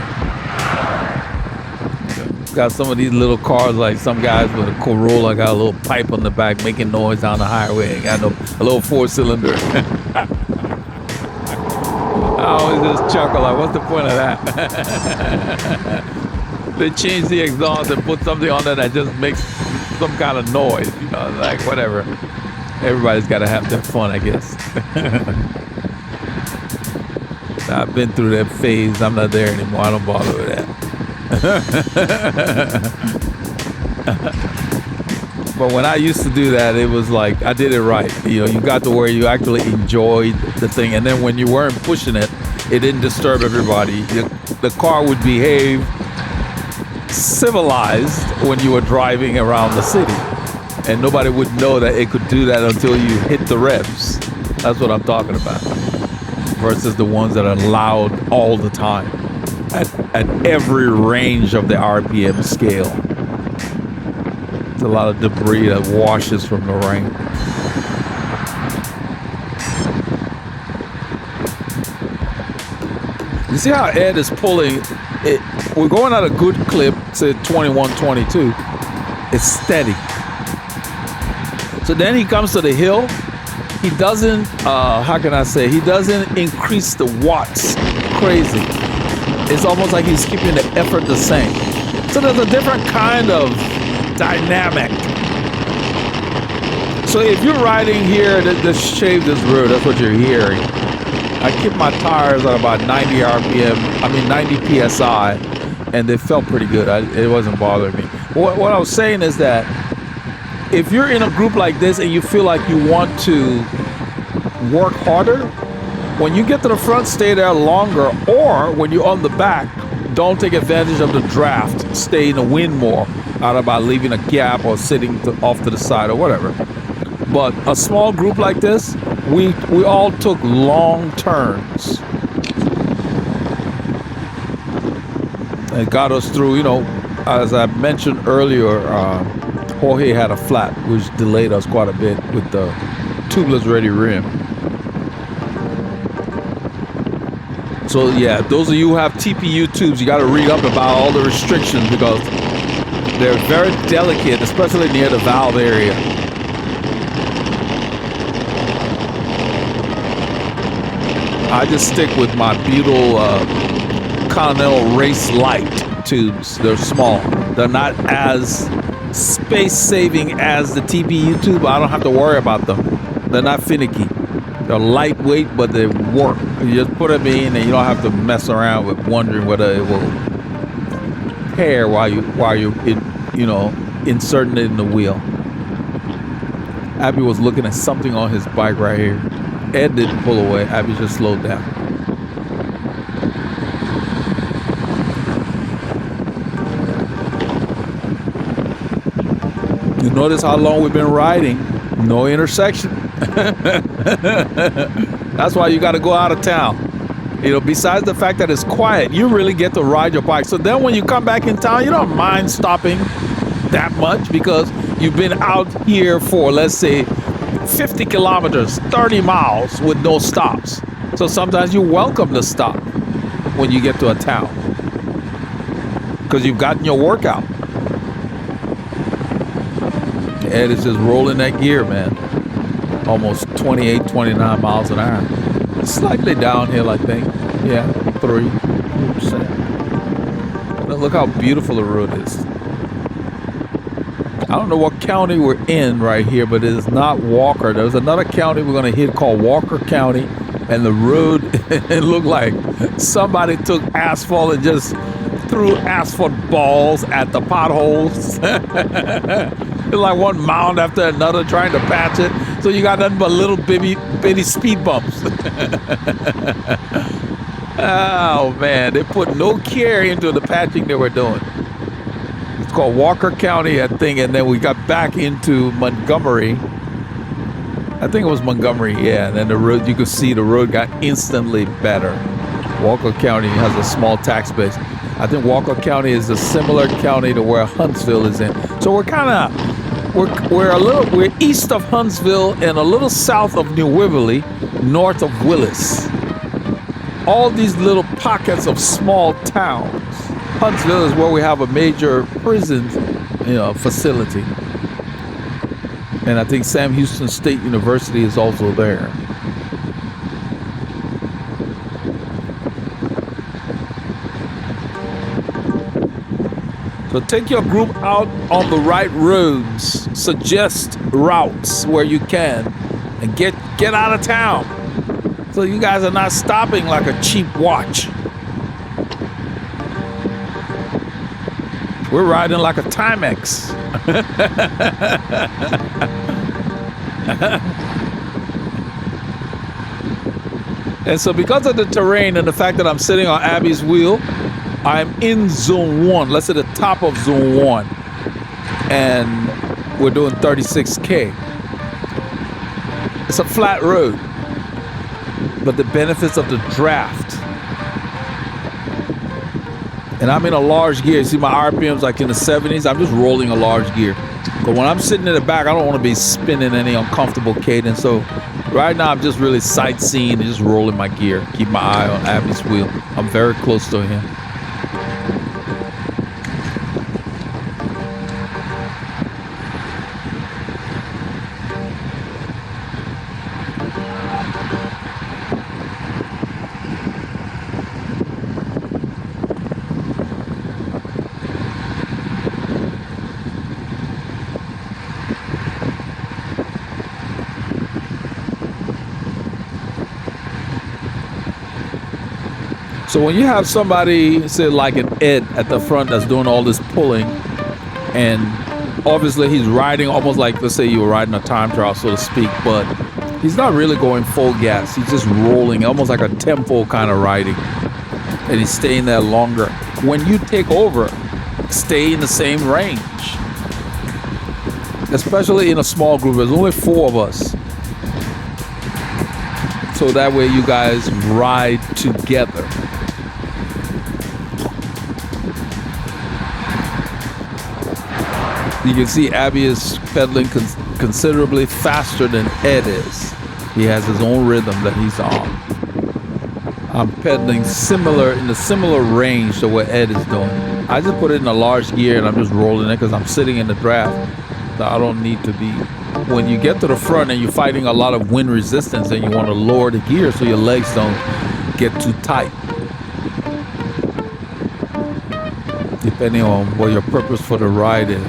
Got some of these little cars, like some guys with a Corolla, got a little pipe on the back making noise down the highway. Got a little 4-cylinder. I always just chuckle, like, what's the point of that? They change the exhaust and put something on there that just makes some kind of noise, like whatever. Everybody's got to have their fun, I guess. I've been through that phase. I'm not there anymore. I don't bother with that. But when I used to do that, it was like I did it right. You got to where you actually enjoyed the thing. And then when you weren't pushing it, it didn't disturb everybody. The car would behave civilized when you were driving around the city, and nobody would know that it could do that until you hit the revs. That's what I'm talking about, versus the ones that are loud all the time at every range of the RPM scale. There's a lot of debris that washes from the rain. You see how Ed is pulling it? We're going at a good clip, say 21, 22. It's steady. So then he comes to the hill. He doesn't, he doesn't increase the watts crazy. It's almost like he's keeping the effort the same. So there's a different kind of dynamic. So if you're riding here, let's shave this road, that's what you're hearing. I keep my tires at about 90 PSI, and they felt pretty good. It wasn't bothering me. What I was saying is that if you're in a group like this and you feel like you want to work harder, when you get to the front, stay there longer, or when you're on the back, don't take advantage of the draft. Stay in the wind more, out about leaving a gap or sitting off to the side or whatever. But a small group like this, we all took long turns. It got us through, as I mentioned earlier, Jorge had a flat, which delayed us quite a bit with the tubeless ready rim. So yeah, those of you who have TPU tubes, you got to read up about all the restrictions because they're very delicate, especially near the valve area. I just stick with my Butyl Continental Race Light tubes. They're small. They're not as space-saving as the TPU tube. I don't have to worry about them. They're not finicky. They're lightweight, but they work. You just put them in, and you don't have to mess around with wondering whether it will pair while you inserting it in the wheel. Abby was looking at something on his bike right here. Ed didn't pull away. Abby just slowed down. You notice how long we've been riding. No intersection. That's why you got to go out of town. Besides the fact that it's quiet, you really get to ride your bike. So then when you come back in town, you don't mind stopping that much because you've been out here for, let's say, 50 kilometers, 30 miles with no stops. So sometimes you welcome the stop when you get to a town because you've gotten your workout. Ed is just rolling that gear, man. Almost 28, 29 miles an hour. Slightly downhill, I think. Yeah, 3%. But look how beautiful the road is. I don't know what county we're in right here, but it is not Walker. There's another county we're going to hit called Walker County, and the road, it looked like somebody took asphalt and just threw asphalt balls at the potholes. It's like one mound after another trying to patch it. So you got nothing but little bitty speed bumps. Oh, man. They put no care into the patching they were doing. It's called Walker County, I think, and then we got back into Montgomery. I think it was Montgomery, yeah. And then the road, you could see the road got instantly better. Walker County has a small tax base. I think Walker County is a similar county to where Huntsville is in. So we're we're east of Huntsville and a little south of New Waverly, north of Willis. All these little pockets of small towns. Huntsville is where we have a major prison, facility. And I think Sam Houston State University is also there. So take your group out on the right roads, suggest routes where you can, and get out of town. So you guys are not stopping like a cheap watch. We're riding like a Timex. And so because of the terrain and the fact that I'm sitting on Abby's wheel, I'm in zone 1. Let's say the top of zone 1. And we're doing 36K. It's a flat road. But the benefits of the draft. And I'm in a large gear. You see my RPM's like in the 70s. I'm just rolling a large gear. But when I'm sitting in the back, I don't want to be spinning any uncomfortable cadence. So right now I'm just really sightseeing and just rolling my gear. Keep my eye on Abby's wheel. I'm very close to him. So when you have somebody, say like an Ed at the front that's doing all this pulling, and obviously he's riding almost like, let's say you were riding a time trial, so to speak, but he's not really going full gas. He's just rolling, almost like a tempo kind of riding, and he's staying there longer. When you take over, stay in the same range, especially in a small group. There's only 4 of us. So that way you guys ride together. You can see Abby is pedaling considerably faster than Ed is. He has his own rhythm that he's on. I'm pedaling in a similar range to what Ed is doing. I just put it in a large gear and I'm just rolling it because I'm sitting in the draft. So I don't need to be. When you get to the front and you're fighting a lot of wind resistance, and you want to lower the gear so your legs don't get too tight. Depending on what your purpose for the ride is.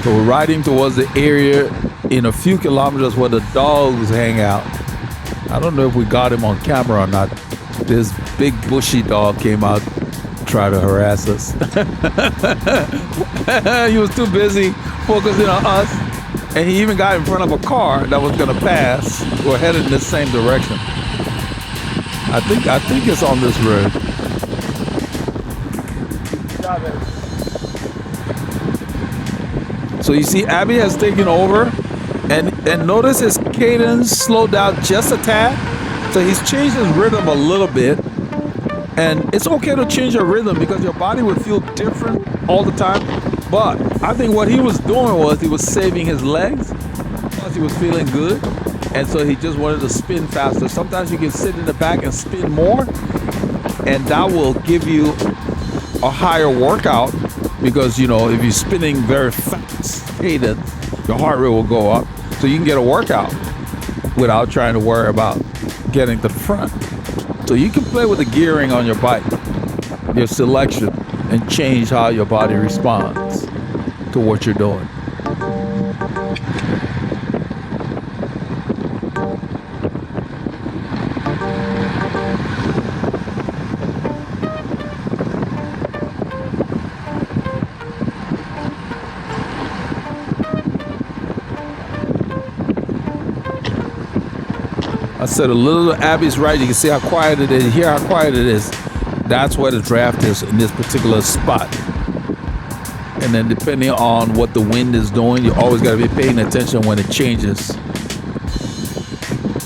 So we're riding towards the area in a few kilometers where the dogs hang out. I don't know if we got him on camera or not. This big bushy dog came out to try to harass us. He was too busy focusing on us. And he even got in front of a car that was gonna pass. We're headed in the same direction. I think it's on this road. So you see Abby has taken over, and notice his cadence slowed down just a tad. So he's changed his rhythm a little bit. And it's okay to change your rhythm because your body would feel different all the time. But I think what he was doing was he was saving his legs because he was feeling good. And so he just wanted to spin faster. Sometimes you can sit in the back and spin more, and that will give you a higher workout because, you know, if you're spinning very fast cadence, your heart rate will go up. So you can get a workout without trying to worry about getting to the front. So you can play with the gearing on your bike, your selection, and change how your body responds to what you're doing. I said a little Abby's right. You can see how quiet it is. Hear how quiet it is. That's where the draft is in this particular spot. And then depending on what the wind is doing, you always got to be paying attention when it changes.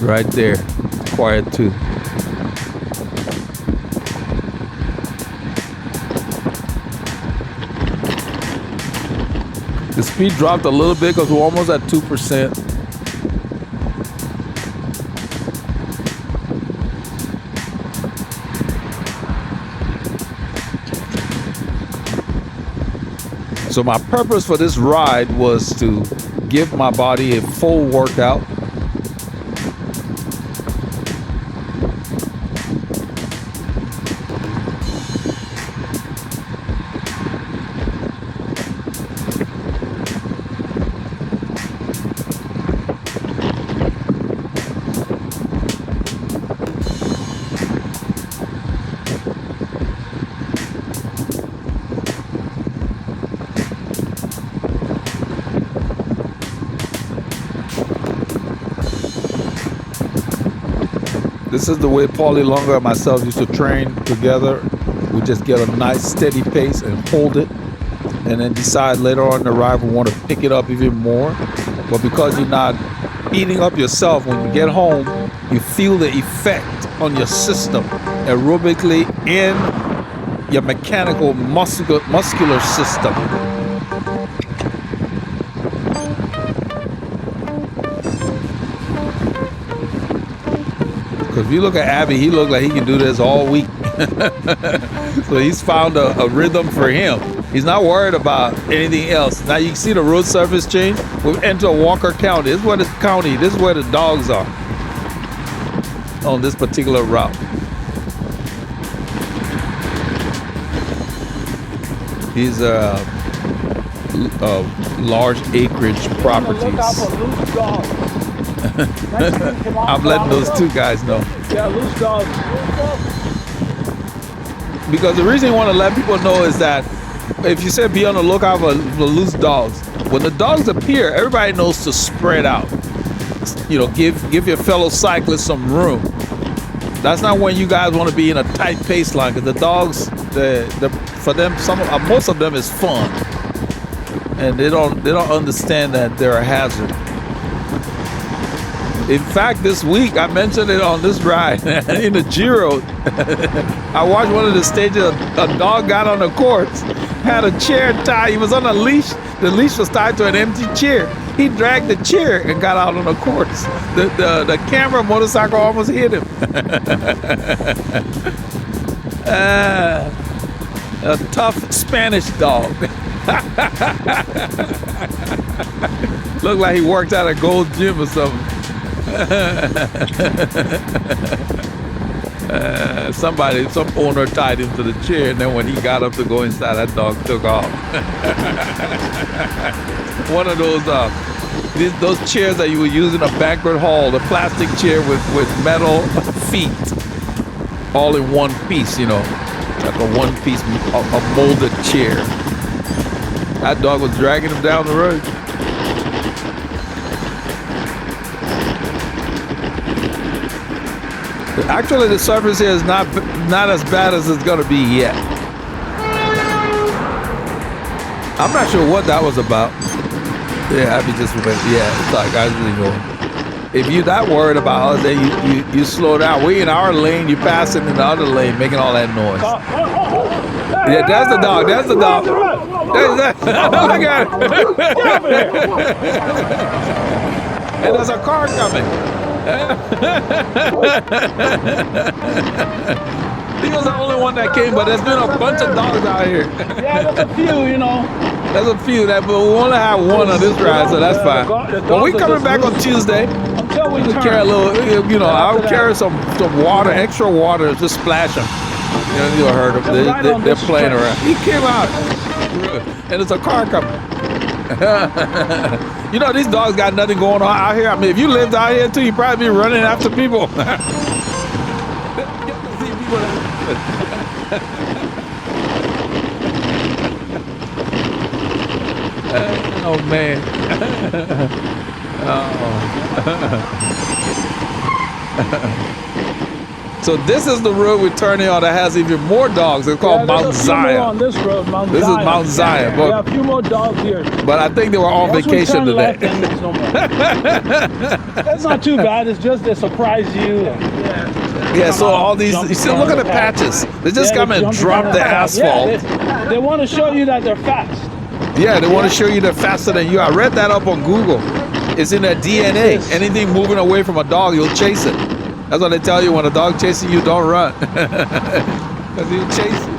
Right there. Quiet too. The speed dropped a little bit because we're almost at 2%. So my purpose for this ride was to give my body a full workout. This is the way Paulie Longer and myself used to train together. We just get a nice steady pace and hold it, and then decide later on in the ride we want to pick it up even more. But because you're not beating up yourself, when you get home, you feel the effect on your system aerobically in your mechanical muscular system. Because if you look at Abby, he looks like he can do this all week. So he's found a rhythm for him. He's not worried about anything else. Now you can see the road surface change. We've entered Walker County. This is where the county, this is where the dogs are on this particular route. These are large acreage properties. Look out for loose dogs. I'm letting those two guys know. Yeah, loose dogs. Because the reason you want to let people know is that if you said be on the lookout for loose dogs, when the dogs appear, everybody knows to spread out. You know, give your fellow cyclists some room. That's not when you guys want to be in a tight pace line, because the dogs, for them, most of them is fun, and they don't understand that they're a hazard. In fact, this week I mentioned it on this ride in the Giro. I watched one of the stages. A dog got on the course, had a chair tied. He was on a leash. The leash was tied to an empty chair. He dragged the chair and got out on the course. The camera motorcycle almost hit him. A tough Spanish dog. Looked like he worked out at Gold Gym or something. Some owner tied him to the chair, and then when he got up to go inside, that dog took off. One of those chairs that you would use in a banquet hall, the plastic chair with metal feet, all in one piece, you know, like a one piece, a molded chair. That dog was dragging him down the road. Actually, the surface here is not as bad as it's gonna be yet. I'm not sure what that was about. Yeah, Abby just went. Yeah, it's like I usually go. If you're that worried about us, then you slow down. We in our lane, you passing in the other lane, making all that noise. Yeah, that's the dog. That's the dog. Look at it. And there's a car coming. He was the only one that came, but there's been a bunch of dogs out here. Yeah, there's a few, you know. There's a few but we only have one on this ride, so that's fine. But we coming back on Tuesday. Until we carry a little, you know, I'll carry some water, extra water, just splash them. You heard them. They're playing around. He came out, and there's a car coming. You know, these dogs got nothing going on out here. I mean, if you lived out here too, you'd probably be running after people. Oh man. So this is the road we're turning on that has even more dogs. It's called Mount Zion. On this road, Mount This Zion. is Mount Zion. Yeah, a few more dogs here. But I think they were on vacation today. That's not too bad. It's just they surprise you. Yeah, so all these, you see, look at the patches. They just come and drop the asphalt. Yeah, they want to show you that they're fast. Yeah, they want to show you they're faster than you. I read that up on Google. It's in their DNA. Anything moving away from a dog, you'll chase it. That's what they tell you. When a dog chasing you, don't run. Because he'll chase you.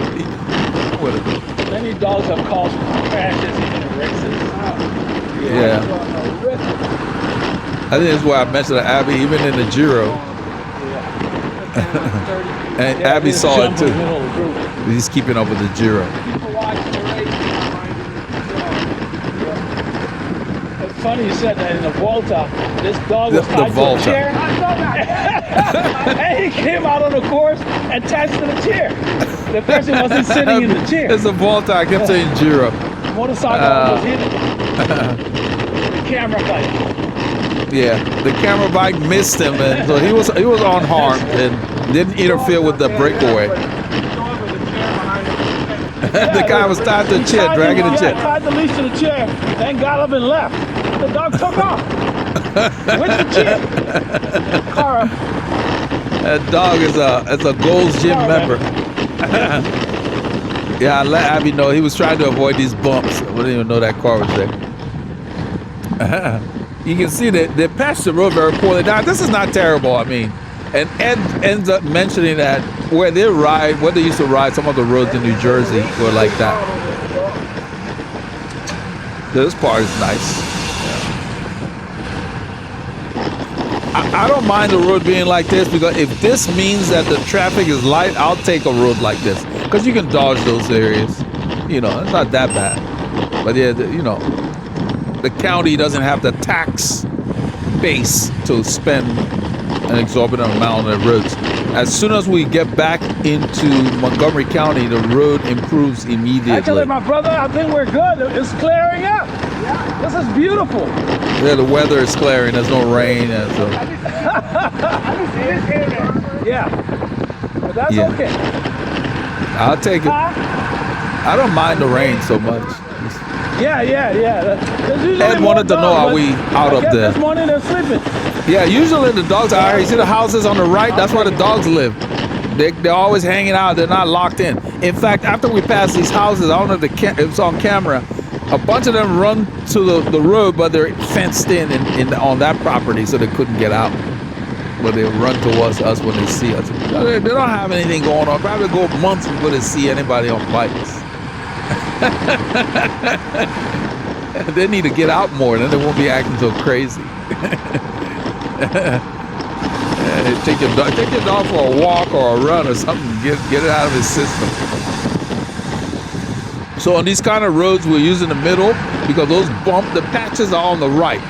Many dogs have caused crashes in races. Yeah. I think that's why I mentioned Abby, even in the Giro. And Abby saw it too. He's keeping up with the Giro. It's funny you said that in the Volta, this dog was tied to a chair. And he came out on the course and attached to the chair. The person wasn't sitting in the chair. It's a Volta. I kept saying Giro. Motorcycle was hit. The camera bike. Yeah, the camera bike missed him, and so he was unharmed and didn't interfere with the breakaway. The guy was tied to the chair, dragging the chair. Tied the leash to the chair, then got up and left. The dog took off with the chair. Car. That dog is a Gold's Gym member. Yeah, I let Abby know he was trying to avoid these bumps. I didn't even know that car was there. You can see that they patched the road very poorly. Now, this is not terrible, I mean. And Ed ends up mentioning that where they used to ride, some of the roads in New Jersey were like that. This part is nice. I don't mind the road being like this, because if this means that the traffic is light, I'll take a road like this, because you can dodge those areas. You know, it's not that bad. But yeah, you know, the county doesn't have the tax base to spend an exorbitant amount on the roads. As soon as we get back into Montgomery County, the road improves immediately. Actually, my brother, I think we're good. It's clearing up. This is beautiful. Yeah, the weather is clearing. There's no rain. So. Yeah. But that's Yeah. okay. I'll take it. I don't mind the rain so much. Yeah. Ed wanted to know, are we out up there? This morning they're sleeping. Yeah, usually the dogs are out here. You see the houses on the right? That's where the dogs live. They're always hanging out. They're not locked in. In fact, after we pass these houses, I don't know if it was on camera, a bunch of them run to the road, but they're fenced in on that property, so they couldn't get out. But they run towards us when they see us. They don't have anything going on. Probably go months before they see anybody on bikes. They need to get out more, then they won't be acting so crazy. Take your dog for a walk or a run or something. Get it out of his system. So on these kind of roads, we're using the middle because the patches are on the right,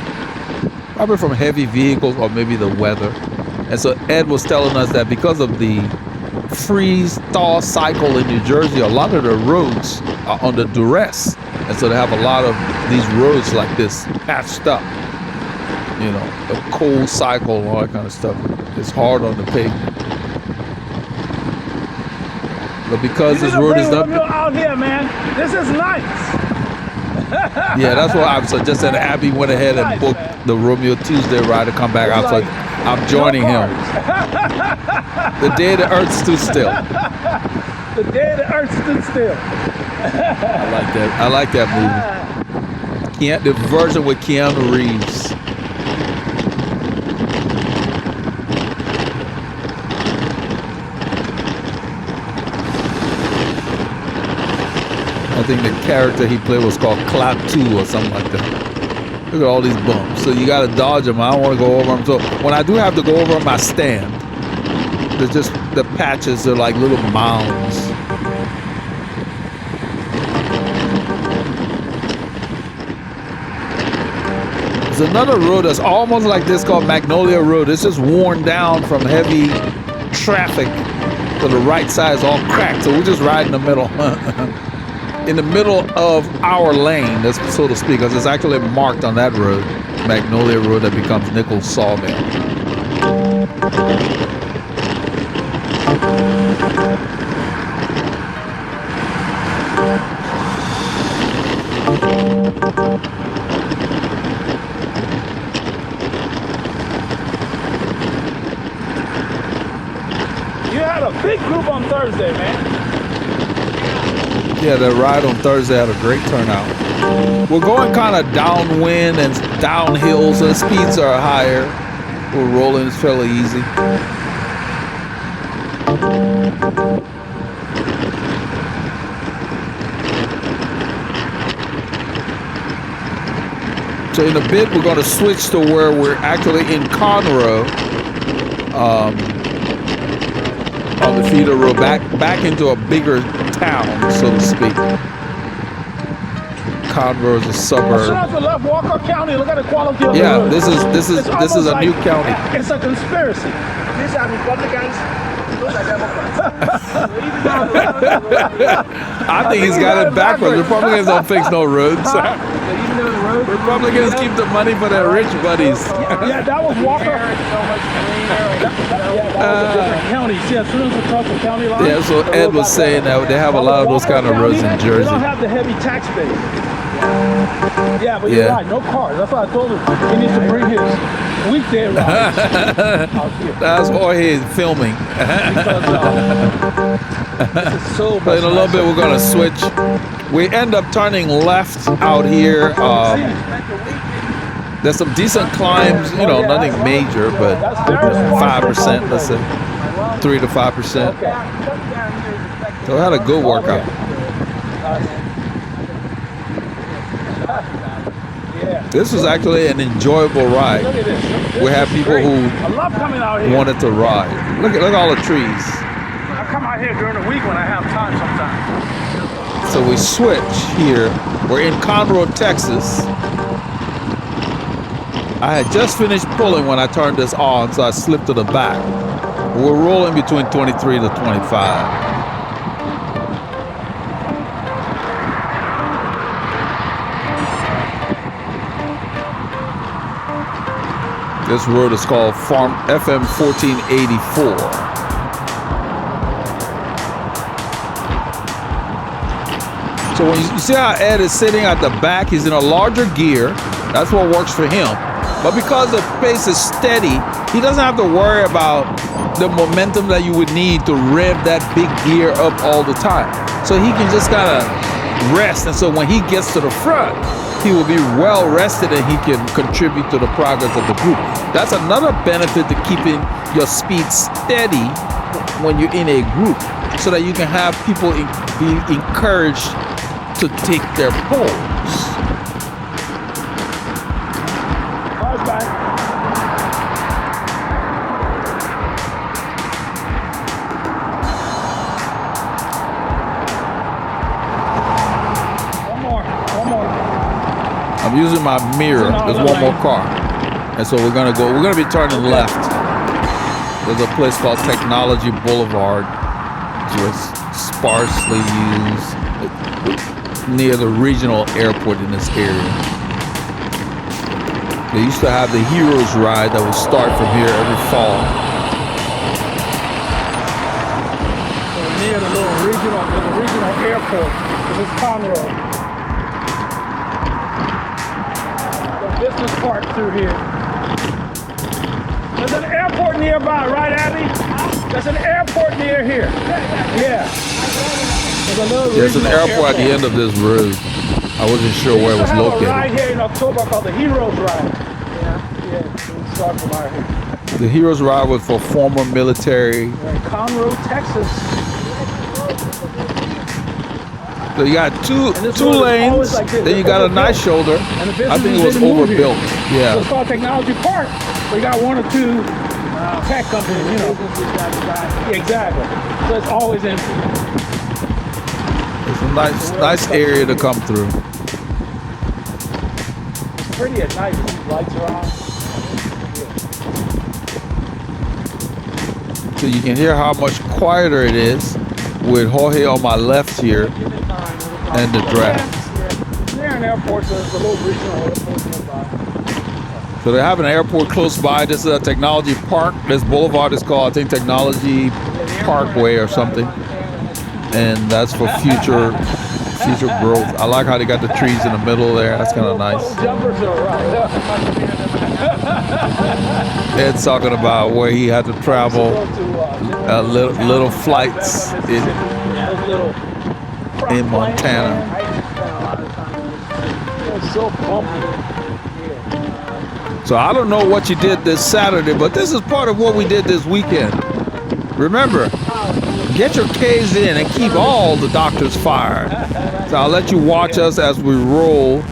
probably from heavy vehicles or maybe the weather. And so Ed was telling us that because of the freeze-thaw cycle in New Jersey, a lot of the roads are under duress. And so they have a lot of these roads like this patched up. You know, the cold cycle and all that kind of stuff. It's hard on the pavement. But because this road is up out here, man. This is nice. Yeah, that's why I'm suggesting Abby went ahead and booked the Romeo Tuesday ride to come back out. So I'm joining him. The day the earth stood still. The day the earth stood still. I like that movie. The version with Keanu Reeves. I think the character he played was called Clap 2 or something like that. Look at all these bumps. So you got to dodge them. I don't want to go over them. So when I do have to go over them, I stand. They're just, the patches are like little mounds. There's another road that's almost like this called Magnolia Road. It's just worn down from heavy traffic. So the right side is all cracked. So we're just right in the middle. In the middle of our lane, that's so to speak, because it's actually marked on that road, Magnolia Road, that becomes Nichols Sawmill. You had a big group on Thursday, man. Yeah, the ride on Thursday had a great turnout. We're going kind of downwind and downhill, so the speeds are higher. We're rolling, it's fairly easy. So in a bit, we're going to switch to where we're actually in Conroe, on the feeder road, back into a bigger town, so to speak. Conroe is a suburb. As soon as we left Walker County, look at the quality of the Yeah, road. this is It's a almost new like- county. It's a conspiracy. These are Republicans, those are Democrats. I think he's got it backwards. Republicans don't fix no roads. Republicans keep the money for their rich buddies. Yeah, that was Walker. Yeah, that was a different county. See, as soon as we cross the county line. Yeah, so Ed was saying that they have a lot of those kind of roads in They Jersey. don't have the heavy tax base. Yeah, but you're Yeah. right. No cars. That's why I told him he needs to bring his weekday rides out here. That's why he's filming. Because, this is so much But in a little bit, we're going to switch. We end up turning left out here. There's some decent climbs, you know, nothing major, but 5%, let's say, 3 to 5%. So I had a good workout. This was actually an enjoyable ride. Look at this. We have people who I love coming out here. wanted to ride. Look at all the trees. I come out here during the week when I have time sometimes. So we switch here. We're in Conroe, Texas. I had just finished pulling when I turned this on, so I slipped to the back. We're rolling between 23 to 25. This road is called Farm FM 1484. So when you see how Ed is sitting at the back, he's in a larger gear. That's what works for him. But because the pace is steady, he doesn't have to worry about the momentum that you would need to rev that big gear up all the time. So he can just kind of rest. And so when he gets to the front, he will be well rested and he can contribute to the progress of the group. That's another benefit to keeping your speed steady when you're in a group, so that you can have people be encouraged to take their pulls. Cars back. One more. I'm using my mirror. There's one more car. And so we're gonna be turning left. There's a place called Technology Boulevard, just sparsely used near the regional airport in this area. They used to have the Heroes Ride that would start from here every fall. So we're near the little regional airport. This is Conroe. Business park through here. There's an airport nearby, right, Abby? There's an airport near here. Yeah. There's an airport at the end of this road. I wasn't sure where it was located. A ride here in October called the Heroes Ride. Yeah. So we start from out here. The Heroes Ride was for former military. We're in Conroe, Texas. So you got two lanes, like then you got a nice shoulder. I think it was overbuilt. Yeah. So it's called Technology Park. We got one or two tech companies, you know. Exactly. So it's always empty. It's a nice area to come through. It's pretty at night. These lights are on. So you can hear how much quieter it is with Jorge on my left here and the draft. There an airport, so there's a little regional airport nearby. So they have an airport close by. This is a technology park. This boulevard is called, I think, Technology Parkway or something. And that's for future growth. I like how they got the trees in the middle there. That's kind of nice. Ed's talking about where he had to travel little flights in Montana. So I don't know what you did this Saturday, but this is part of what we did this weekend. Remember, get your K's in and keep all the doctors fired. So I'll let you watch us as we roll.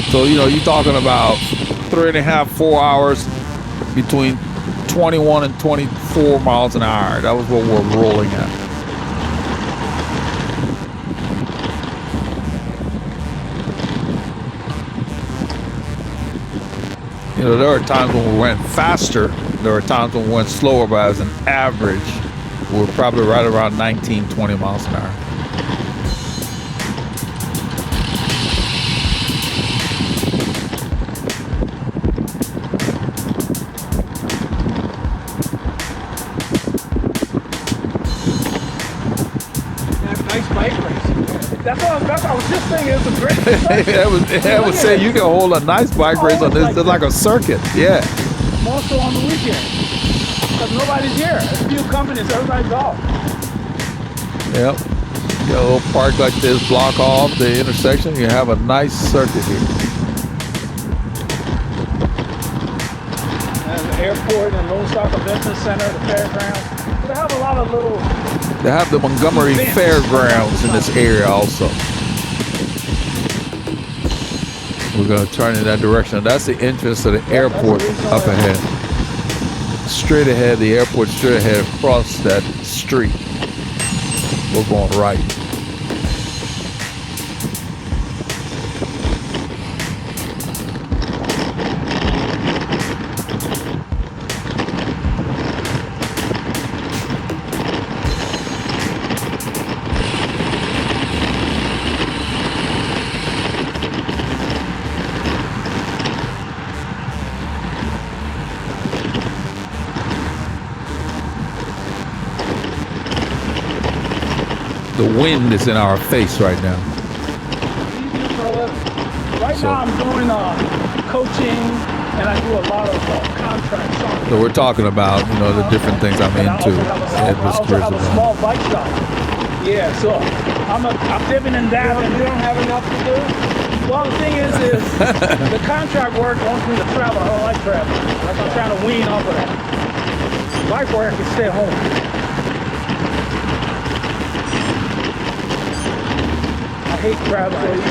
So, you know, you're talking about 3.5, 4 hours between 21 and 24 miles an hour. That was what we're rolling at. You know, there are times when we went faster. There are times when we went slower, but as an average, we're probably right around 19, 20 miles an hour. That's what I was just thinking. It's a great circuit. I would say you can hold a nice bike race on this. It's like a circuit. Yeah. More so on the weekend. Because nobody's here. There's a few companies. Everybody's off. Yep. You got a little park like this, block off the intersection. You have a nice circuit here. And the airport and Lone Star Convention Center, the fairgrounds. They have a lot of little... They have the Montgomery Fairgrounds in this area also. We're going to turn in that direction. That's the entrance to the airport up ahead. Straight ahead, the airport straight ahead across that street. We're going right. The wind is in our face right now. Right So- now I'm doing coaching, and I do a lot of contracts. So we're talking about, you know, the different things I'm And I into. also have a small bike shop. Yeah, so I'm living in that. And You don't have enough to do? well, the thing is the contract work wants me to travel. I don't like traveling. Like I'm trying to wean off of that. Bike work, I can stay home. I hate traveling.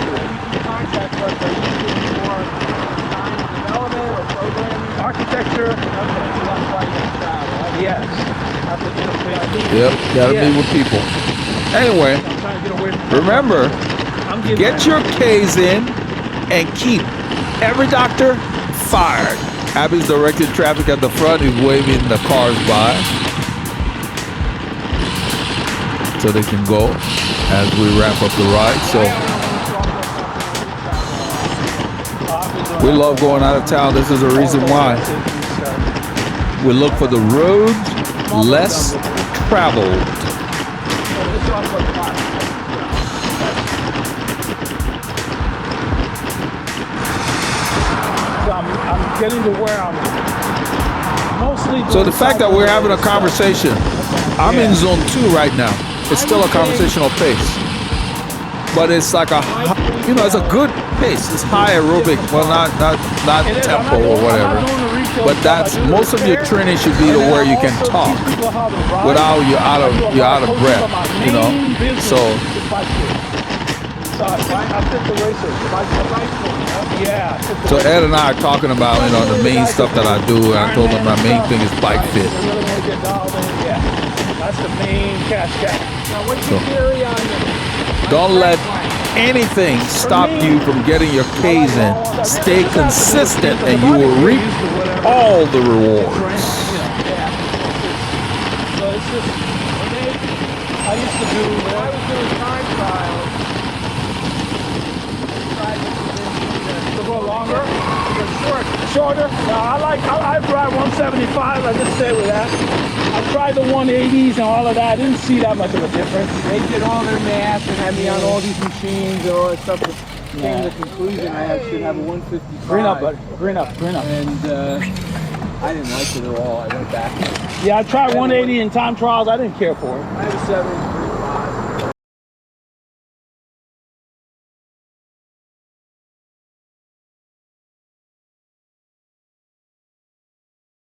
Contract work, are you doing more design and development or programming? Architecture, Okay, so that's why you travel. yes. Have to interface. Yep, gotta Yeah. meet with people. Anyway, I'm trying to get away from remember, I'm getting get your K's in and keep every doctor fired. Abby's directing traffic at the front. He's waving the cars by so they can go as we wrap up the ride. So we love going out of town. This is the reason why. We look for the roads less traveled. I'm getting to where I'm mostly. So the fact that we're having a conversation, I'm in zone 2 right now. It's still a conversational pace, but it's like it's a good pace. It's high aerobic, well, not tempo or whatever. But that's most of your training should be to where you can talk without you're out of breath, you know. So I fit the racers. Yeah. So Ed and I are talking about, you know, the main stuff that I do, and I told him my main thing is bike fit. Yeah. That's the main cash cow. Now, what's your theory on the Don't let anything stop you from getting your K's in. Stay consistent and you will reap all the rewards. So it's just, I used to do, when I was doing time trials, to go longer, shorter. No, I ride 175. I just stay with that. I tried the 180s and all of that. I didn't see that much of a difference. they did all their math and had me on all these machines and all that stuff. Came to the conclusion I should have a 155. Green up, buddy. Green up. And I didn't like it at all. I went back. Yeah, I tried 180 in time trials. I didn't care for it. I have a 7.